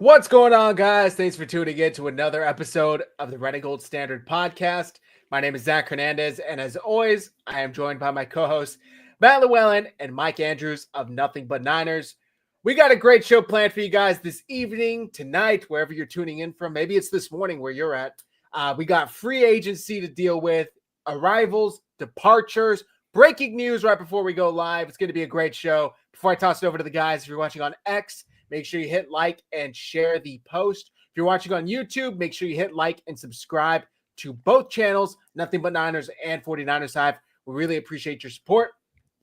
What's going on, guys? Thanks for tuning in to another episode of the Red and Gold Standard podcast. My name is Zach Hernandez, and as always, I am joined by my co-hosts Matt Llewellyn and Mike Andrews of Nothing But Niners. We got a great show planned for you guys this evening, tonight, wherever you're tuning in from. Maybe it's this morning where you're at. We got free agency to deal with, arrivals, departures, breaking news right before we go live. It's going to be a great show. Before I toss it over to the guys, if you're watching on X, make sure you hit like and share the post. If you're watching on YouTube, make sure you hit like and subscribe to both channels, Nothing But Niners and 49ers Hive. We really appreciate your support.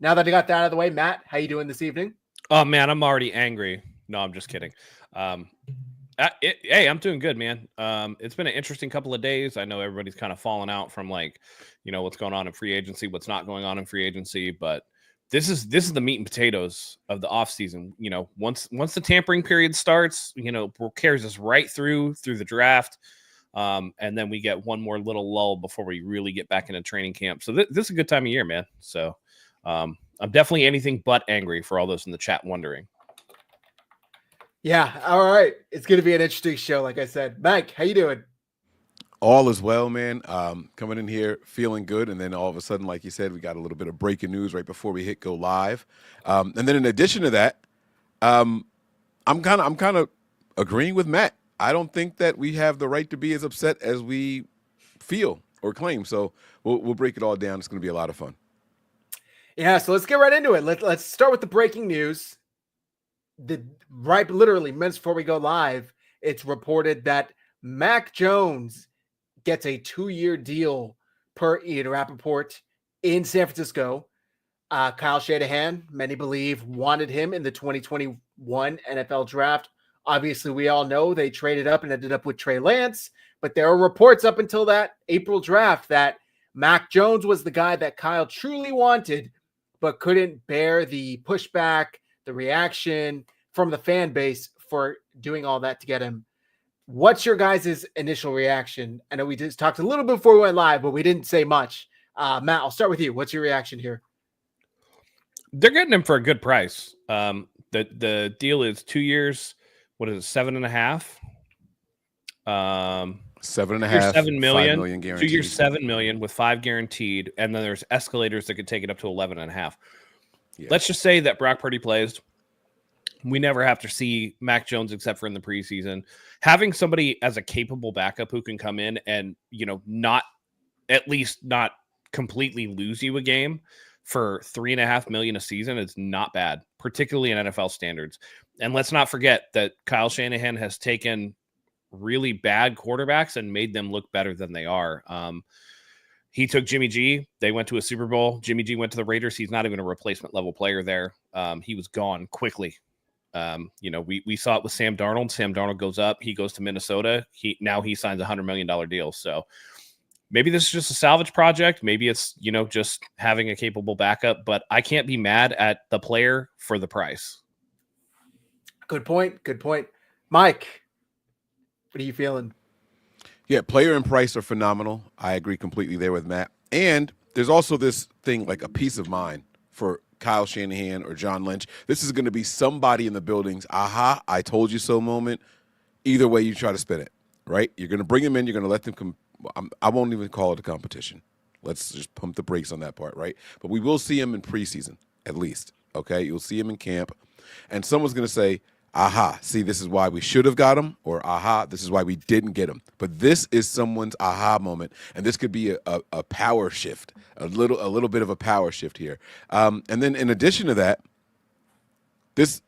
Now that I got that out of the way, Matt, how you doing this evening? Oh, man, I'm already angry. No, I'm just kidding. Hey, I'm doing good, man. It's been an interesting couple of days. I know everybody's kind of fallen out from what's going on in free agency, what's not going on in free agency, but this is the meat and potatoes of the offseason. Once the tampering period starts, carries us right through the draft. And then we get one more little lull before we really get back into training camp. So this is a good time of year, man. So I'm definitely anything but angry for all those in the chat wondering. Yeah, all right. It's going to be an interesting show, like I said. Mike, how you doing? All is well, man. Coming in here feeling good, and then all of a sudden, like you said, we got a little bit of breaking news right before we hit go live. And then in addition to that, I'm kind of agreeing with Matt. I don't think that we have the right to be as upset as we feel or claim. So we'll break it all down. It's going to be a lot of fun. Yeah, so let's get right into it. Let's start with the breaking news. Literally minutes before we go live, it's reported that Mac Jones gets a 2-year deal per Ian Rappaport in San Francisco. Kyle Shanahan, many believe, wanted him in the 2021 NFL draft. Obviously, we all know they traded up and ended up with Trey Lance, but there are reports up until that April draft that Mac Jones was the guy that Kyle truly wanted, but couldn't bear the pushback, the reaction from the fan base for doing all that to get him. What's your guys' initial reaction? I know we just talked a little bit before we went live, but we didn't say much. Matt, I'll start with you. What's your reaction here? They're getting him for a good price. The deal is 2 years. What is it? 7.5. 7.5. $7 million. 5 million guaranteed. 2 years, $7 million with 5 guaranteed, and then there's escalators that could take it up to 11.5. Yeah. Let's just say that Brock Purdy plays. We never have to see Mac Jones except for in the preseason. Having somebody as a capable backup who can come in and, not completely lose you a game for $3.5 million a season is not bad, particularly in NFL standards. And let's not forget that Kyle Shanahan has taken really bad quarterbacks and made them look better than they are. He took Jimmy G. They went to a Super Bowl. Jimmy G went to the Raiders. He's not even a replacement level player there. He was gone quickly. We saw it with Sam Darnold. Sam Darnold goes up. He goes to Minnesota. He signs a $100 million deal. So maybe this is just a salvage project. Maybe it's, just having a capable backup. But I can't be mad at the player for the price. Good point. Mike, what are you feeling? Yeah, player and price are phenomenal. I agree completely there with Matt. And there's also this thing like a peace of mind for Kyle Shanahan or John Lynch. This is going to be somebody in the building's aha, I told you so moment. Either way you try to spin it, right? You're going to bring them in. You're going to let them I won't even call it a competition. Let's just pump the brakes on that part, right? But we will see him in preseason, at least, okay? You'll see him in camp. And someone's going to say, aha, see, this is why we should have got him, or aha, this is why we didn't get him. But this is someone's aha moment, and this could be a power shift, a little bit of a power shift here. And then in addition to that,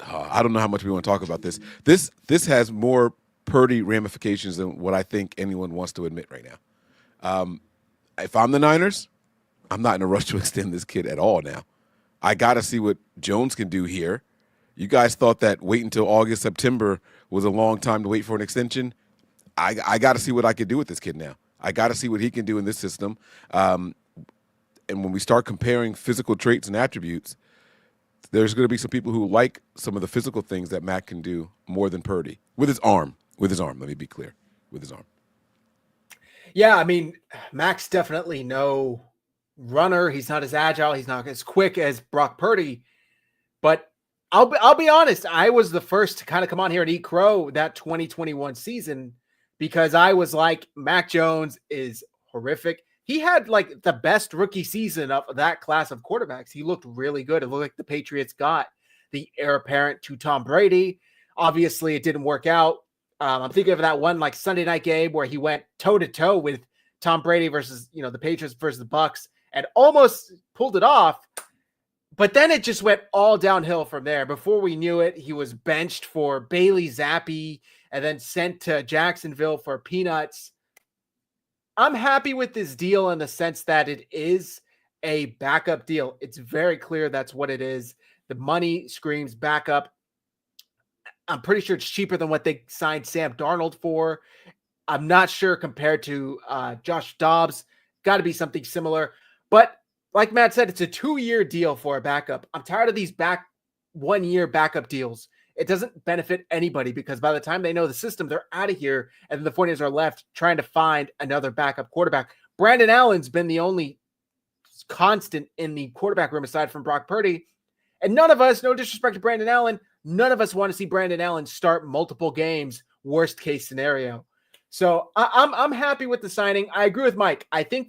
I don't know how much we want to talk about this. This has more Purdy ramifications than what I think anyone wants to admit right now. If I'm the Niners, I'm not in a rush to extend this kid at all now. I got to see what Jones can do here. You guys thought that wait until August, September was a long time to wait for an extension. I got to see what I could do with this kid now. I got to see what he can do in this system. And when we start comparing physical traits and attributes, there's going to be some people who like some of the physical things that Mac can do more than Purdy. With his arm. Let me be clear. With his arm. Yeah, I mean, Mac's definitely no runner. He's not as agile. He's not as quick as Brock Purdy. But I'll be honest. I was the first to kind of come on here and eat crow that 2021 season because I was like, Mac Jones is horrific. He had like the best rookie season of that class of quarterbacks. He looked really good. It looked like the Patriots got the heir apparent to Tom Brady. Obviously, it didn't work out. I'm thinking of that one like Sunday night game where he went toe to toe with Tom Brady versus the Patriots versus the Bucks and almost pulled it off. But then it just went all downhill from there. Before we knew it, he was benched for Bailey Zappi and then sent to Jacksonville for peanuts. I'm happy with this deal in the sense that it is a backup deal. It's very clear that's what it is. The money screams backup. I'm pretty sure it's cheaper than what they signed Sam Darnold for. I'm not sure compared to Josh Dobbs. Got to be something similar. But like Matt said, it's a 2-year deal for a backup. I'm tired of these 1-year backup deals. It doesn't benefit anybody because by the time they know the system, they're out of here. And then the 49ers are left trying to find another backup quarterback. Brandon Allen's been the only constant in the quarterback room aside from Brock Purdy. And none of us, no disrespect to Brandon Allen, none of us want to see Brandon Allen start multiple games, worst case scenario. So I'm happy with the signing. I agree with Mike. I feel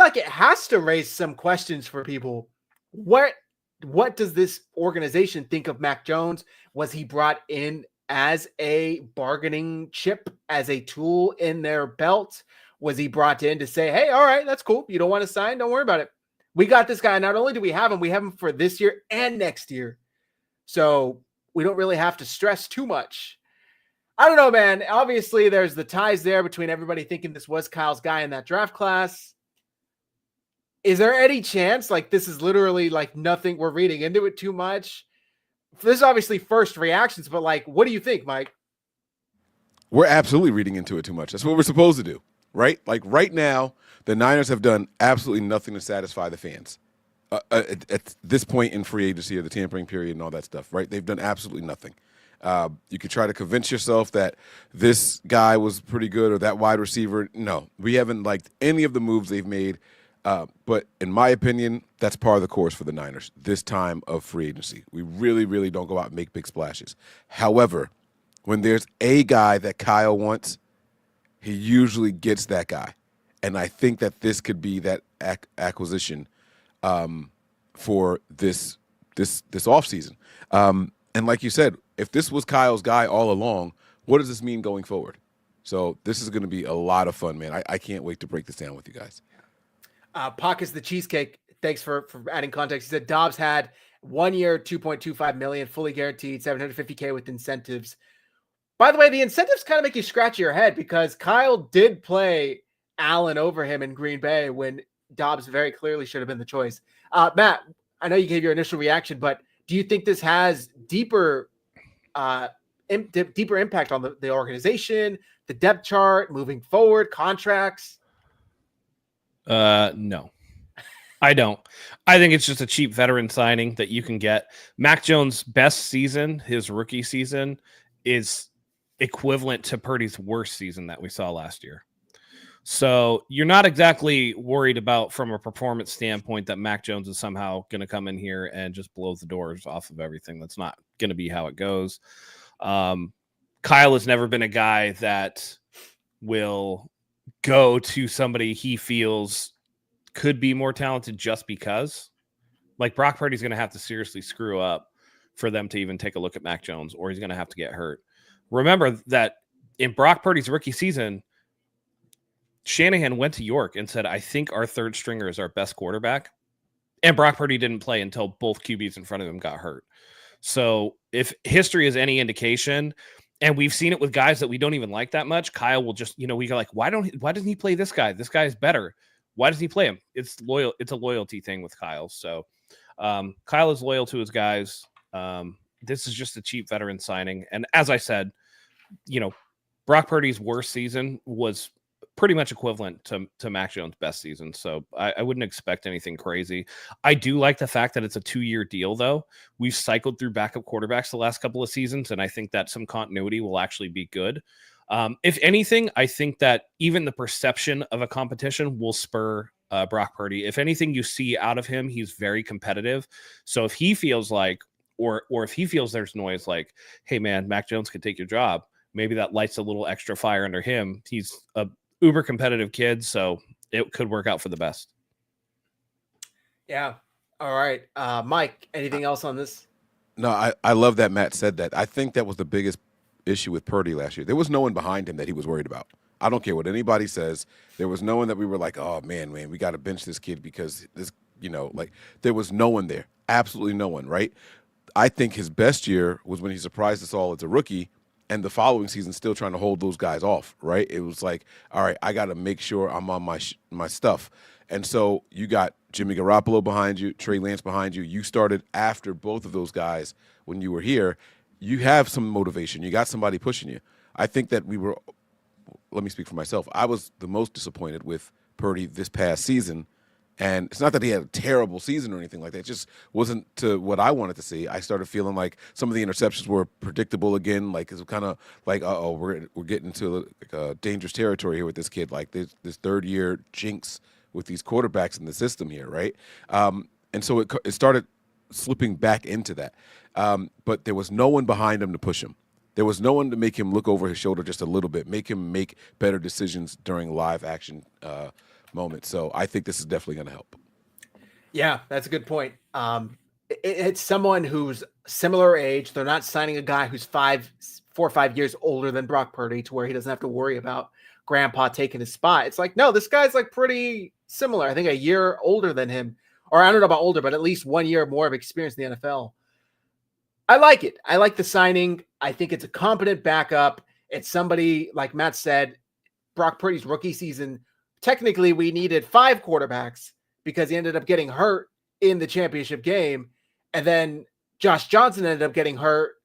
like it has to raise some questions for people. What does this organization think of Mac Jones? Was he brought in as a bargaining chip, as a tool in their belt? Was he brought in to say, hey, all right, that's cool. You don't want to sign? Don't worry about it. We got this guy. Not only do we have him for this year and next year. So we don't really have to stress too much. I don't know, man. Obviously, there's the ties there between everybody thinking this was Kyle's guy in that draft class. Is there any chance like this is literally like nothing? We're reading into it too much. This is obviously first reactions, but like, what do you think, Mike? We're absolutely reading into it too much. That's what we're supposed to do, right? Like right now, the Niners have done absolutely nothing to satisfy the fans at this point in free agency or the tampering period and all that stuff, right? They've done absolutely nothing. You could try to convince yourself that this guy was pretty good or that wide receiver. No, we haven't liked any of the moves they've made. But in my opinion, that's part of the course for the Niners this time of free agency. We really, really don't go out and make big splashes. However, when there's a guy that Kyle wants, he usually gets that guy. And I think that this could be that acquisition for this offseason. And like you said, if this was Kyle's guy all along, what does this mean going forward? So this is going to be a lot of fun, man. I can't wait to break this down with you guys. Pockets the Cheesecake. Thanks for adding context. He said Dobbs had 1 year, $2.25 million, fully guaranteed, $750K with incentives. By the way, the incentives kind of make you scratch your head because Kyle did play Allen over him in Green Bay when Dobbs very clearly should have been the choice. Matt, I know you gave your initial reaction, but do you think this has deeper impact on the organization, the depth chart, moving forward, contracts? No, I don't. I think it's just a cheap veteran signing that you can get. Mac Jones' best season, his rookie season, is equivalent to Purdy's worst season that we saw last year. So you're not exactly worried about, from a performance standpoint, that Mac Jones is somehow going to come in here and just blow the doors off of everything. That's not going to be how it goes. Kyle has never been a guy that will go to somebody he feels could be more talented just because. Like Brock Purdy's going to have to seriously screw up for them to even take a look at Mac Jones, or he's going to have to get hurt. Remember that in Brock Purdy's rookie season, Shanahan went to York and said, I think our third stringer is our best quarterback. And Brock Purdy didn't play until both QBs in front of him got hurt. So if history is any indication, and we've seen it with guys that we don't even like that much, Kyle will just, we go like, why doesn't he play this guy? This guy is better. Why does he play him? It's loyal. It's a loyalty thing with Kyle. So Kyle is loyal to his guys. This is just a cheap veteran signing. And as I said, Brock Purdy's worst season was pretty much equivalent to Mac Jones' best season. So I wouldn't expect anything crazy. I do like the fact that it's a 2-year deal, though. We've cycled through backup quarterbacks the last couple of seasons, and I think that some continuity will actually be good. If anything, I think that even the perception of a competition will spur Brock Purdy. If anything you see out of him, he's very competitive. So if he feels like, or if he feels there's noise like, hey man, Mac Jones could take your job, maybe that lights a little extra fire under him. He's a uber competitive kid, so it could work out for the best. Yeah. All right. Mike, anything else on this? No, I love that Matt said that. I think that was the biggest issue with Purdy last year. There was no one behind him that he was worried about. I don't care what anybody says. There was no one that we were like, oh, man, we got to bench this kid because this, like there was no one there. Absolutely no one, right? I think his best year was when he surprised us all as a rookie, and the following season still trying to hold those guys off, right? It was like, all right, I got to make sure I'm on my stuff. And so you got Jimmy Garoppolo behind you, Trey Lance behind you. You started after both of those guys when you were here. You have some motivation. You got somebody pushing you. I think that let me speak for myself. I was the most disappointed with Purdy this past season. And it's not that he had a terrible season or anything like that. It just wasn't to what I wanted to see. I started feeling like some of the interceptions were predictable again. Like it's kind of like, we're getting into dangerous territory here with this kid. Like this third year jinx with these quarterbacks in the system here, right? And so it started slipping back into that. But there was no one behind him to push him. There was no one to make him look over his shoulder just a little bit, make him make better decisions during live action moment. So I think this is definitely going to help. Yeah, that's a good point. It's someone who's similar age. They're not signing a guy who's 4 or 5 years older than Brock Purdy to where he doesn't have to worry about grandpa taking his spot. It's like, no, this guy's like pretty similar. I think a year older than him, or I don't know about older, but at least 1 year more of experience in the NFL. I like it. I like the signing. I think it's a competent backup. It's somebody, like Matt said, Brock Purdy's rookie season, technically we needed 5 quarterbacks because he ended up getting hurt in the championship game. And then Josh Johnson ended up getting hurt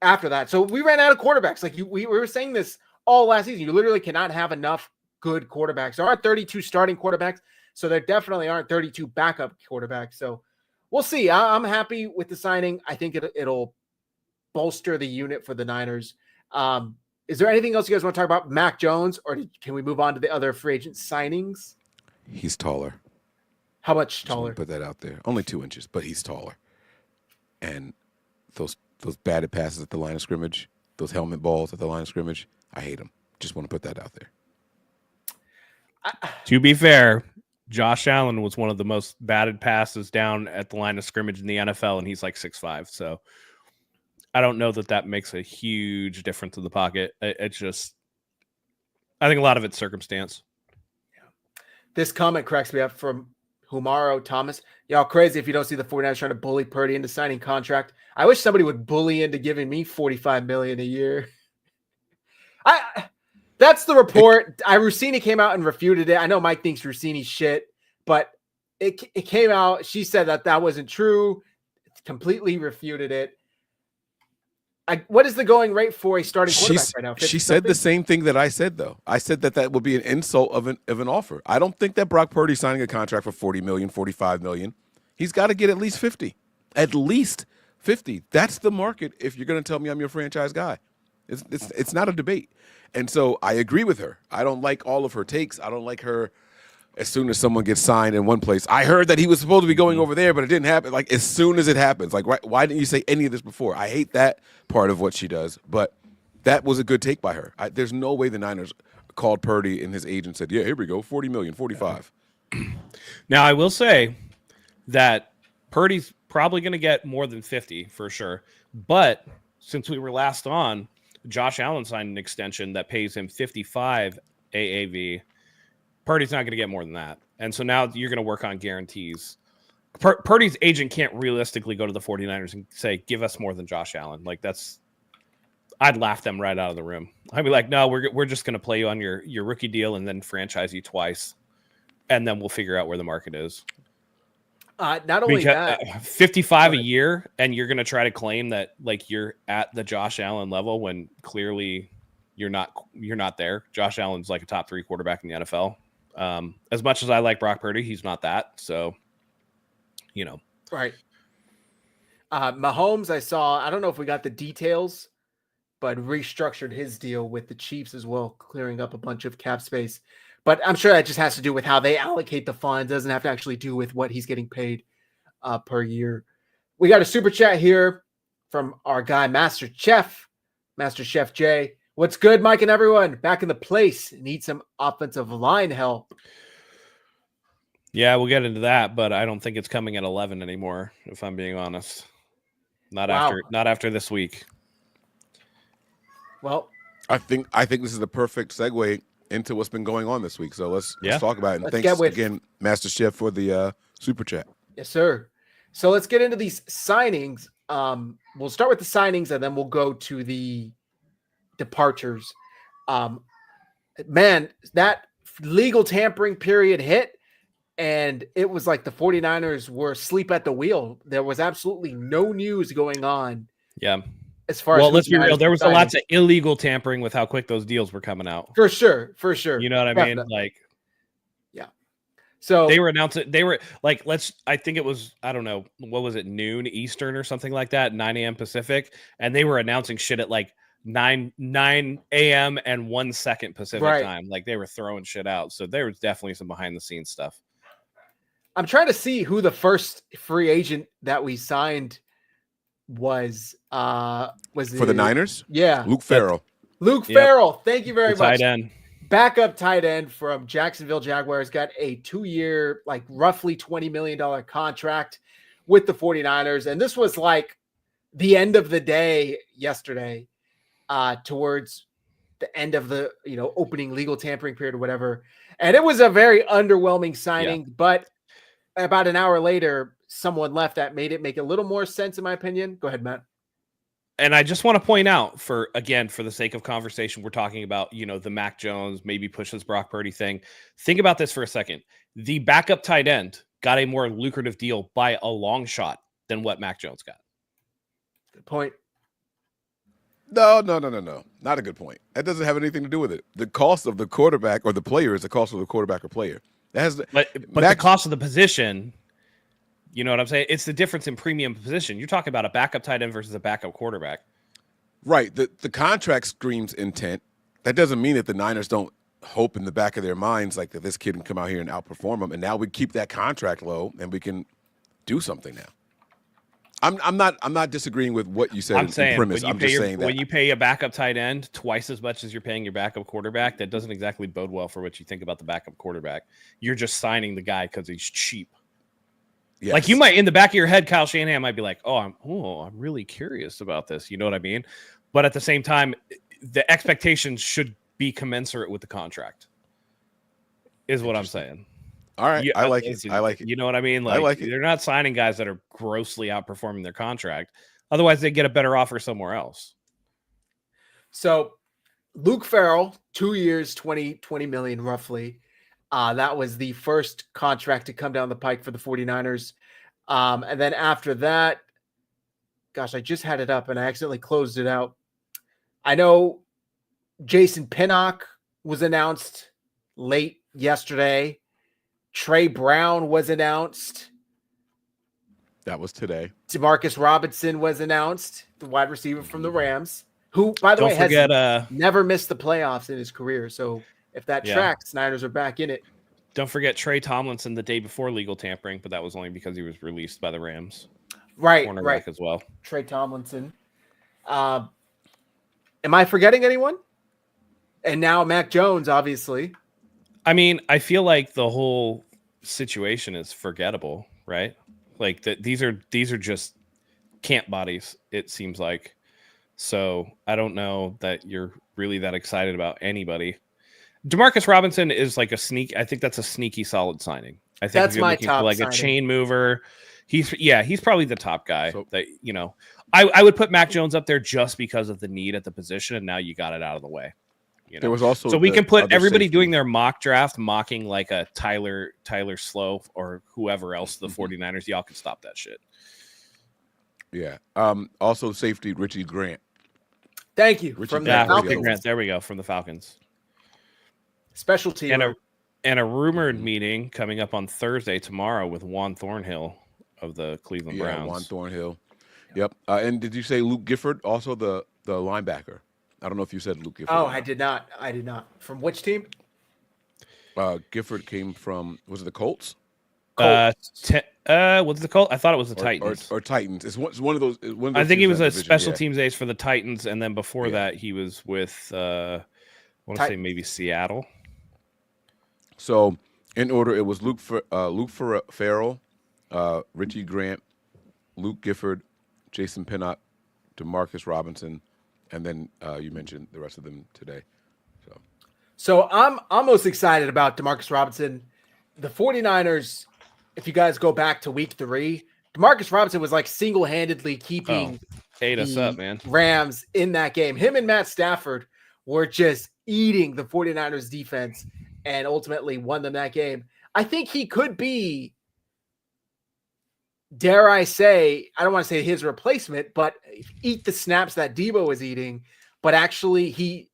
after that. So we ran out of quarterbacks. Like we were saying this all last season. You literally cannot have enough good quarterbacks. There aren't 32 starting quarterbacks, so there definitely aren't 32 backup quarterbacks. So we'll see. I'm happy with the signing. I think it'll bolster the unit for the Niners. Is there anything else you guys want to talk about Mac Jones, or can we move on to the other free agent signings? He's taller. How much taller? Put that out there. Only 2 inches, but he's taller. And those batted passes at the line of scrimmage, those helmet balls at the line of scrimmage, I hate them. Just want to put that out there. To be fair, Josh Allen was one of the most batted passes down at the line of scrimmage in the NFL, and he's like 6'5". So I don't know that makes a huge difference in the pocket. It's just, I think a lot of it's circumstance. Yeah. This comment cracks me up from Humaro Thomas. Y'all crazy if you don't see the 49ers trying to bully Purdy into signing contract. I wish somebody would bully into giving me $45 million a year. That's the report. Rossini came out and refuted it. I know Mike thinks Rossini's shit, but it came out. She said that wasn't true. Completely refuted it. What is the going rate for a starting quarterback right now? She said the same thing that I said, though. I said that would be an insult of an offer. I don't think that Brock Purdy signing a contract for $40 million, $45 million. He's got to get at least 50. At least 50. That's the market if you're going to tell me I'm your franchise guy. It's not a debate. And so I agree with her. I don't like all of her takes. I don't like her as soon as someone gets signed in one place. I heard that he was supposed to be going over there, but it didn't happen. Like, as soon as it happens. Like, why didn't you say any of this before? I hate that part of what she does, but that was a good take by her. There's no way the Niners called Purdy and his agent said, yeah, here we go, $40 million, 45. Now, I will say that Purdy's probably going to get more than 50 for sure. But since we were last on, Josh Allen signed an extension that pays him 55 AAV. Purdy's not going to get more than that. And so now you're going to work on guarantees. Purdy's agent can't realistically go to the 49ers and say, give us more than Josh Allen. Like, I'd laugh them right out of the room. I'd be like, no, we're just going to play you on your rookie deal and then franchise you twice. And then we'll figure out where the market is. Not only that, 55 a year, and you're going to try to claim that like you're at the Josh Allen level when clearly you're not there. Josh Allen's like a top 3 quarterback in the NFL. As much as I like Brock Purdy, he's not that. So, right. Mahomes, I don't know if we got the details, but restructured his deal with the Chiefs as well, clearing up a bunch of cap space. But I'm sure that just has to do with how they allocate the funds. Doesn't have to actually do with what he's getting paid per year. We got a super chat here from our guy, Master Chef Jay. What's good, Mike and everyone? Back in the place. Need some offensive line help. Yeah, we'll get into that, but I don't think it's coming at 11 anymore, if I'm being honest. Not after this week. Well, I think this is the perfect segue into what's been going on this week. So let's talk about it. And thanks again, Master Chef, for the super chat. Yes, sir. So let's get into these signings. We'll start with the signings, and then we'll go to the departures. Man, that legal tampering period hit, and it was like the 49ers were asleep at the wheel. There was absolutely no news going on. Yeah. As far as let's be real, there was lots of illegal tampering with how quick those deals were coming out. For sure. You know what I mean? Like, yeah. So they were announcing, I think it was, I don't know, what was it, noon Eastern or something like that, 9 a.m. Pacific, and they were announcing shit at like 9 a.m. and 1 second Pacific time. Like, they were throwing shit out. So there was definitely some behind the scenes stuff. I'm trying to see who the first free agent that we signed was for the Niners? Yeah. Luke Farrell. Farrell. Thank you very much. Tight end. Backup tight end from Jacksonville Jaguars, got a 2-year, like roughly $20 million contract with the 49ers. And this was like the end of the day yesterday, towards the end of the, opening legal tampering period or whatever. And it was a very underwhelming signing, but about an hour later, someone left that made it make a little more sense, in my opinion. Go ahead, Matt. And I just want to point out, for the sake of conversation, we're talking about, the Mac Jones, maybe pushes Brock Purdy thing. Think about this for a second. The backup tight end got a more lucrative deal by a long shot than what Mac Jones got. Good point. No. Not a good point. That doesn't have anything to do with it. The cost of the quarterback or the player is the cost of the quarterback or player. But the cost of the position, you know what I'm saying? It's the difference in premium position. You're talking about a backup tight end versus a backup quarterback. Right. The contract screams intent. That doesn't mean that the Niners don't hope in the back of their minds like that this kid can come out here and outperform them. And now we keep that contract low and we can do something now. I'm not disagreeing with what you said in premise. I'm just saying that when you pay a backup tight end twice as much as you're paying your backup quarterback, that doesn't exactly bode well for what you think about the backup quarterback. You're just signing the guy because he's cheap. Yes. Like, you might, in the back of your head, Kyle Shanahan might be like, I'm really curious about this. You know what I mean? But at the same time, the expectations should be commensurate with the contract, is what I'm saying. All right. I like it. You know what I mean? Like, I like it. They're not signing guys that are grossly outperforming their contract. Otherwise, they get a better offer somewhere else. So Luke Farrell, 2 years, $20 million roughly. That was the first contract to come down the pike for the 49ers. And then after that, gosh, I just had it up and I accidentally closed it out. I know Jason Pinnock was announced late yesterday. Trey Brown was announced. That was today. Demarcus Robinson was announced, the wide receiver from the Rams, who, by the way, has never missed the playoffs in his career. So if that tracks, Niners are back in it. Don't forget Trey Tomlinson the day before legal tampering, but that was only because he was released by the Rams. Right, cornerback as well. Trey Tomlinson. Am I forgetting anyone? And now Mac Jones, obviously. I mean, I feel like the whole situation is forgettable, right? Like these are just camp bodies, it seems like. So I don't know that you're really that excited about anybody. Demarcus Robinson is like I think that's a sneaky solid signing. I think that's if you're my looking top for like signing. A chain mover, he's probably the top guy. So, that I would put Mac Jones up there just because of the need at the position, and now you got it out of the way. There was also so we can put everybody doing their mock draft mocking like a Tyler Slow or whoever else the 49ers. Y'all can stop that shit. Yeah. Also safety Richie Grant. Thank you. Richie Grant. There we go, from the Falcons. Special team. And a rumored meeting coming up on Thursday tomorrow with Juan Thornhill of the Cleveland Browns. Juan Thornhill. Yep. And did you say Luke Gifford, also the linebacker? I don't know if you said Luke Gifford. Oh, I did not. From which team? Gifford came from, was it the Colts? Was it the Colts? I thought it was the Titans. Or Titans. It's one of those. I think he was a division, special teams ace for the Titans, and then before Yeah. that, he was with I want to say maybe Seattle. So in order, it was Luke Farrell, Richie Grant, Luke Gifford, Jason Pinnock, Demarcus Robinson, and then you mentioned the rest of them today. So I'm most excited about Demarcus Robinson. The 49ers, if you guys go back to week 3, Demarcus Robinson was like single-handedly keeping ate us up, man. Rams in that game. Him and Matt Stafford were just eating the 49ers defense and ultimately won them that game. I think he could be, dare I say, I don't want to say his replacement, but eat the snaps that Debo is eating, but actually he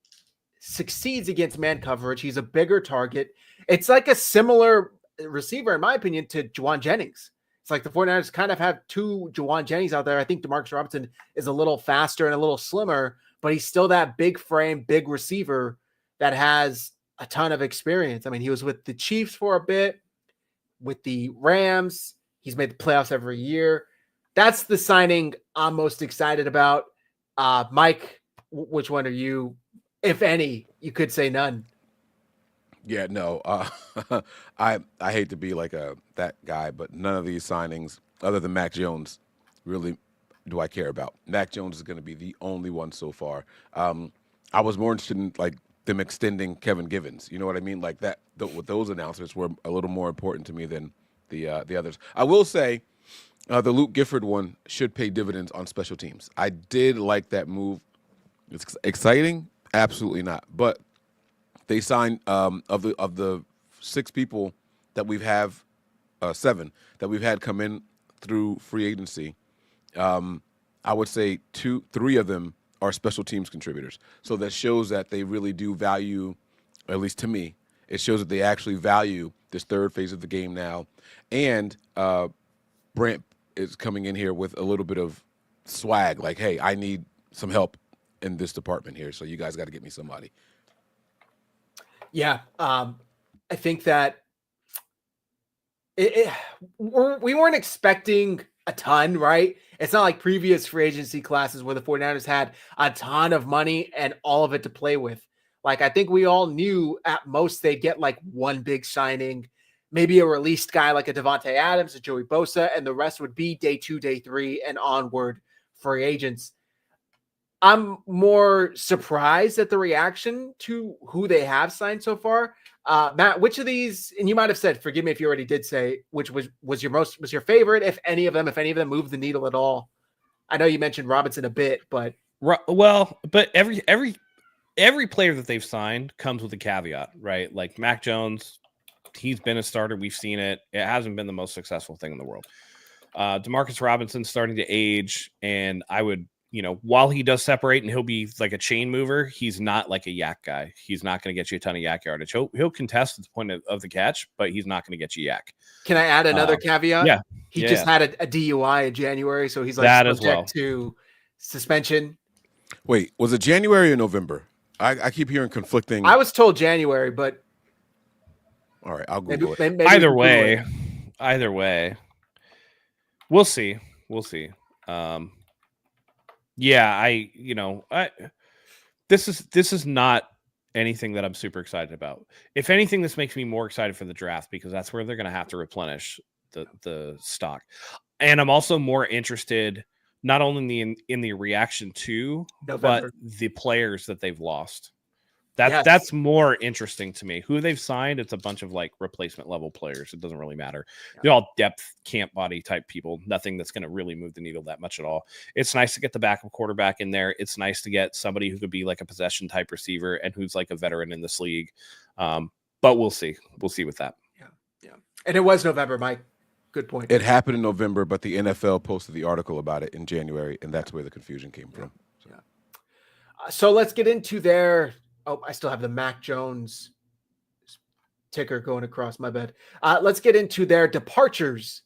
succeeds against man coverage. He's a bigger target. It's like a similar receiver, in my opinion, to Juwan Jennings. It's like the 49ers kind of have two Juwan Jennings out there. I think Demarcus Robinson is a little faster and a little slimmer, but he's still that big frame, big receiver that has a ton of experience. I mean, he was with the Chiefs for a bit, with the Rams. He's made the playoffs every year. That's the signing I'm most excited about. Mike, which one are you? If any, you could say none. Yeah, no. I hate to be like that guy, but none of these signings, other than Mac Jones, really do I care about. Mac Jones is going to be the only one so far. I was more interested in like them extending Kevin Givens. You know what I mean? Like that. With those announcements were a little more important to me than the others. I will say, the Luke Gifford one should pay dividends on special teams. I did like that move. It's exciting. Absolutely not. But they signed of the 6 people that we've have 7 that we've had come in through free agency. I would say 3 of them are special teams contributors. So that shows that they really do value, at least to me, it shows that they actually value this third phase of the game now. And Brent is coming in here with a little bit of swag, like, hey, I need some help in this department here, so you guys got to get me somebody. Yeah, I think that we weren't expecting a ton, right? It's not like previous free agency classes where the 49ers had a ton of money and all of it to play with. Like, I think we all knew at most they'd get like one big signing, maybe a released guy like a Devontae Adams, a Joey Bosa, and the rest would be day 2, day 3, and onward free agents. I'm more surprised at the reaction to who they have signed so far. Matt, which of these, and you might have said, forgive me if you already did say, which was your favorite, if any of them moved the needle at all? I know you mentioned Robinson a bit, but but every player that they've signed comes with a caveat, right? Like Mac Jones, he's been a starter. We've seen it. It hasn't been the most successful thing in the world. Demarcus Robinson's starting to age, and I would, while he does separate and he'll be like a chain mover, he's not like a yak guy. He's not going to get you a ton of yak yardage. He'll contest at the point of the catch, but he's not going to get you yak. Can I add another caveat? Yeah. He just had a DUI in January, so he's like that subject to suspension. Wait, was it January or November? I keep hearing conflicting. I was told January, but all right, I'll Google it. Maybe either way, we'll see. Yeah, this is not anything that I'm super excited about. If anything, this makes me more excited for the draft because that's where they're going to have to replenish the stock. And I'm also more interested not only in the reaction to November, but the players that they've lost. That's more interesting to me. Who they've signed, it's a bunch of like replacement level players. It doesn't really matter. Yeah. They're all depth camp body type people. Nothing that's going to really move the needle that much at all. It's nice to get the backup quarterback in there. It's nice to get somebody who could be like a possession type receiver and who's like a veteran in this league. But we'll see. We'll see with that. Yeah. And it was November, Mike. Good point. It happened in November, but the NFL posted the article about it in January, and that's where the confusion came from. So let's get into their. Oh, I still have the Mac Jones ticker going across my bed. Let's get into their departures.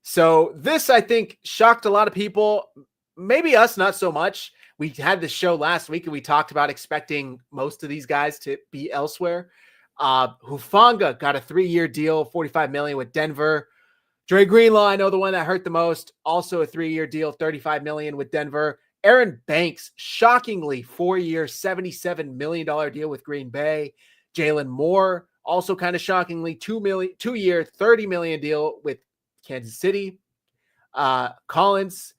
So this, I think, shocked a lot of people. Maybe us, not so much. We had this show last week, and we talked about expecting most of these guys to be elsewhere. Hufanga got a 3-year deal, $45 million with Denver. Dre Greenlaw, I know the one that hurt the most, also a 3-year deal, $35 million with Denver. Aaron Banks, shockingly, 4-year, $77 million deal with Green Bay. Jalen Moore, also kind of shockingly, 2-year, $30 million deal with Kansas City. Collins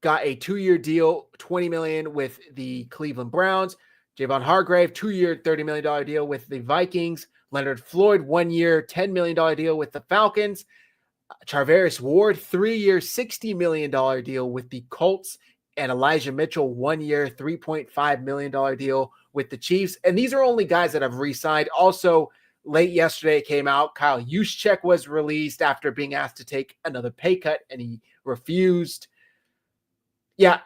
got a 2-year deal, $20 million with the Cleveland Browns. Javon Hargrave, 2-year, $30 million deal with the Vikings. Leonard Floyd, 1-year, $10 million deal with the Falcons. Charvarius Ward, 3-year, $60 million deal with the Colts. And Elijah Mitchell, 1-year, $3.5 million deal with the Chiefs. And these are only guys that have re-signed. Also, late yesterday it came out, Kyle Juszczyk was released after being asked to take another pay cut, and he refused. Yeah,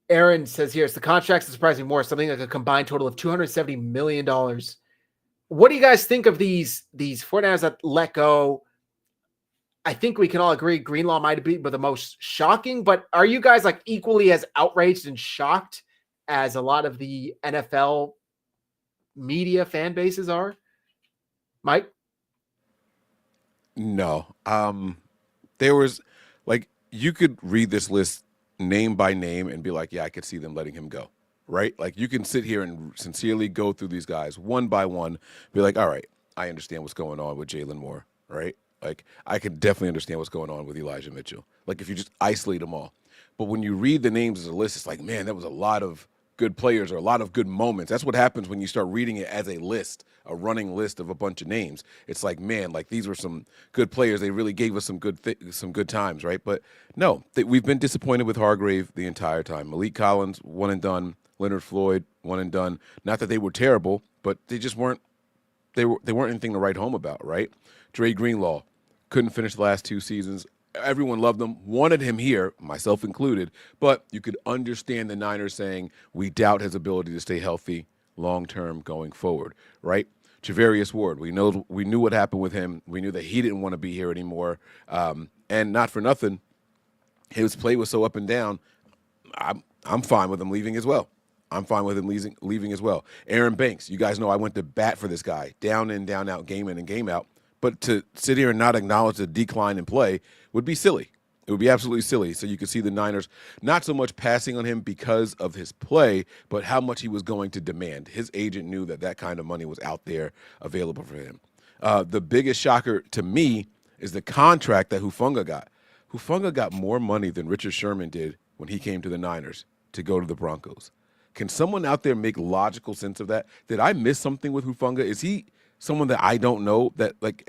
Aaron says here, it's the contracts that surprise me more, something like a combined total of $270 million. What do you guys think of these 49ers that let go? I think we can all agree Greenlaw might be the most shocking, but are you guys like equally as outraged and shocked as a lot of the NFL media fan bases are? Mike? No. There was like, you could read this list name by name and be like, yeah, I could see them letting him go, right? Like, you can sit here and sincerely go through these guys one by one, be like, all right, I understand what's going on with Jalen Moore, right? Like, I could definitely understand what's going on with Elijah Mitchell. Like, if you just isolate them all. But when you read the names as a list, it's like, man, that was a lot of good players or a lot of good moments. That's what happens when you start reading it as a list, a running list of a bunch of names. It's like, man, like, these were some good players. They really gave us some good times, right? But no, we've been disappointed with Hargrave the entire time. Malik Collins, one and done. Leonard Floyd, one and done. Not that they were terrible, but they just weren't. They weren't anything to write home about, right? Dre Greenlaw couldn't finish the last 2 seasons. Everyone loved him, wanted him here, myself included, but you could understand the Niners saying, we doubt his ability to stay healthy long-term going forward, right? Charvarius Ward, we knew what happened with him. We knew that he didn't want to be here anymore. And not for nothing, his play was so up and down, I'm fine with him leaving as well. I'm fine with him leaving as well. Aaron Banks, you guys know I went to bat for this guy, down in, down out, game in and game out. But to sit here and not acknowledge the decline in play would be silly. It would be absolutely silly. So you could see the Niners not so much passing on him because of his play, but how much he was going to demand. His agent knew that kind of money was out there available for him. The biggest shocker to me is the contract that Hufanga got. Hufanga got more money than Richard Sherman did when he came to the Niners to go to the Broncos. Can someone out there make logical sense of that? Did I miss something with Hufanga? Is he someone that I don't know? That, like,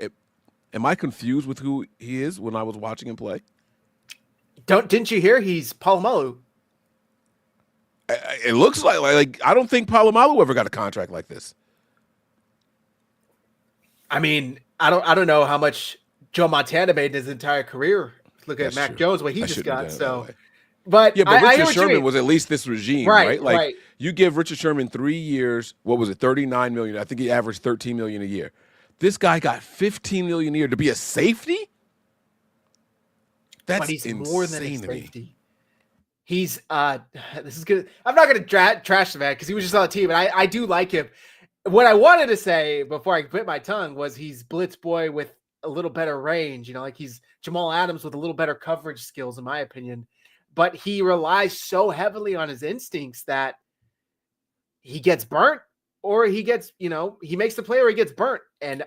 am I confused with who he is when I was watching him play? Didn't you hear he's Palomalu? It looks like I don't think Palomalu ever got a contract like this. I mean, I don't know how much Joe Montana made in his entire career. Look at Mac Jones, what he just got. So, but Richard Sherman was at least this regime, right? Like, right. You give Richard Sherman 3 years. What was it? $39 million. I think he averaged $13 million a year. This guy got $15 million a year to be a safety. That's insane more than a safety. He's this is good. I'm not going to trash the man because he was just on the team, and I do like him. What I wanted to say before I bit my tongue was he's blitz boy with a little better range. You know, like he's Jamal Adams with a little better coverage skills, in my opinion. But he relies so heavily on his instincts that he gets burnt or he gets, he makes the play or he gets burnt. And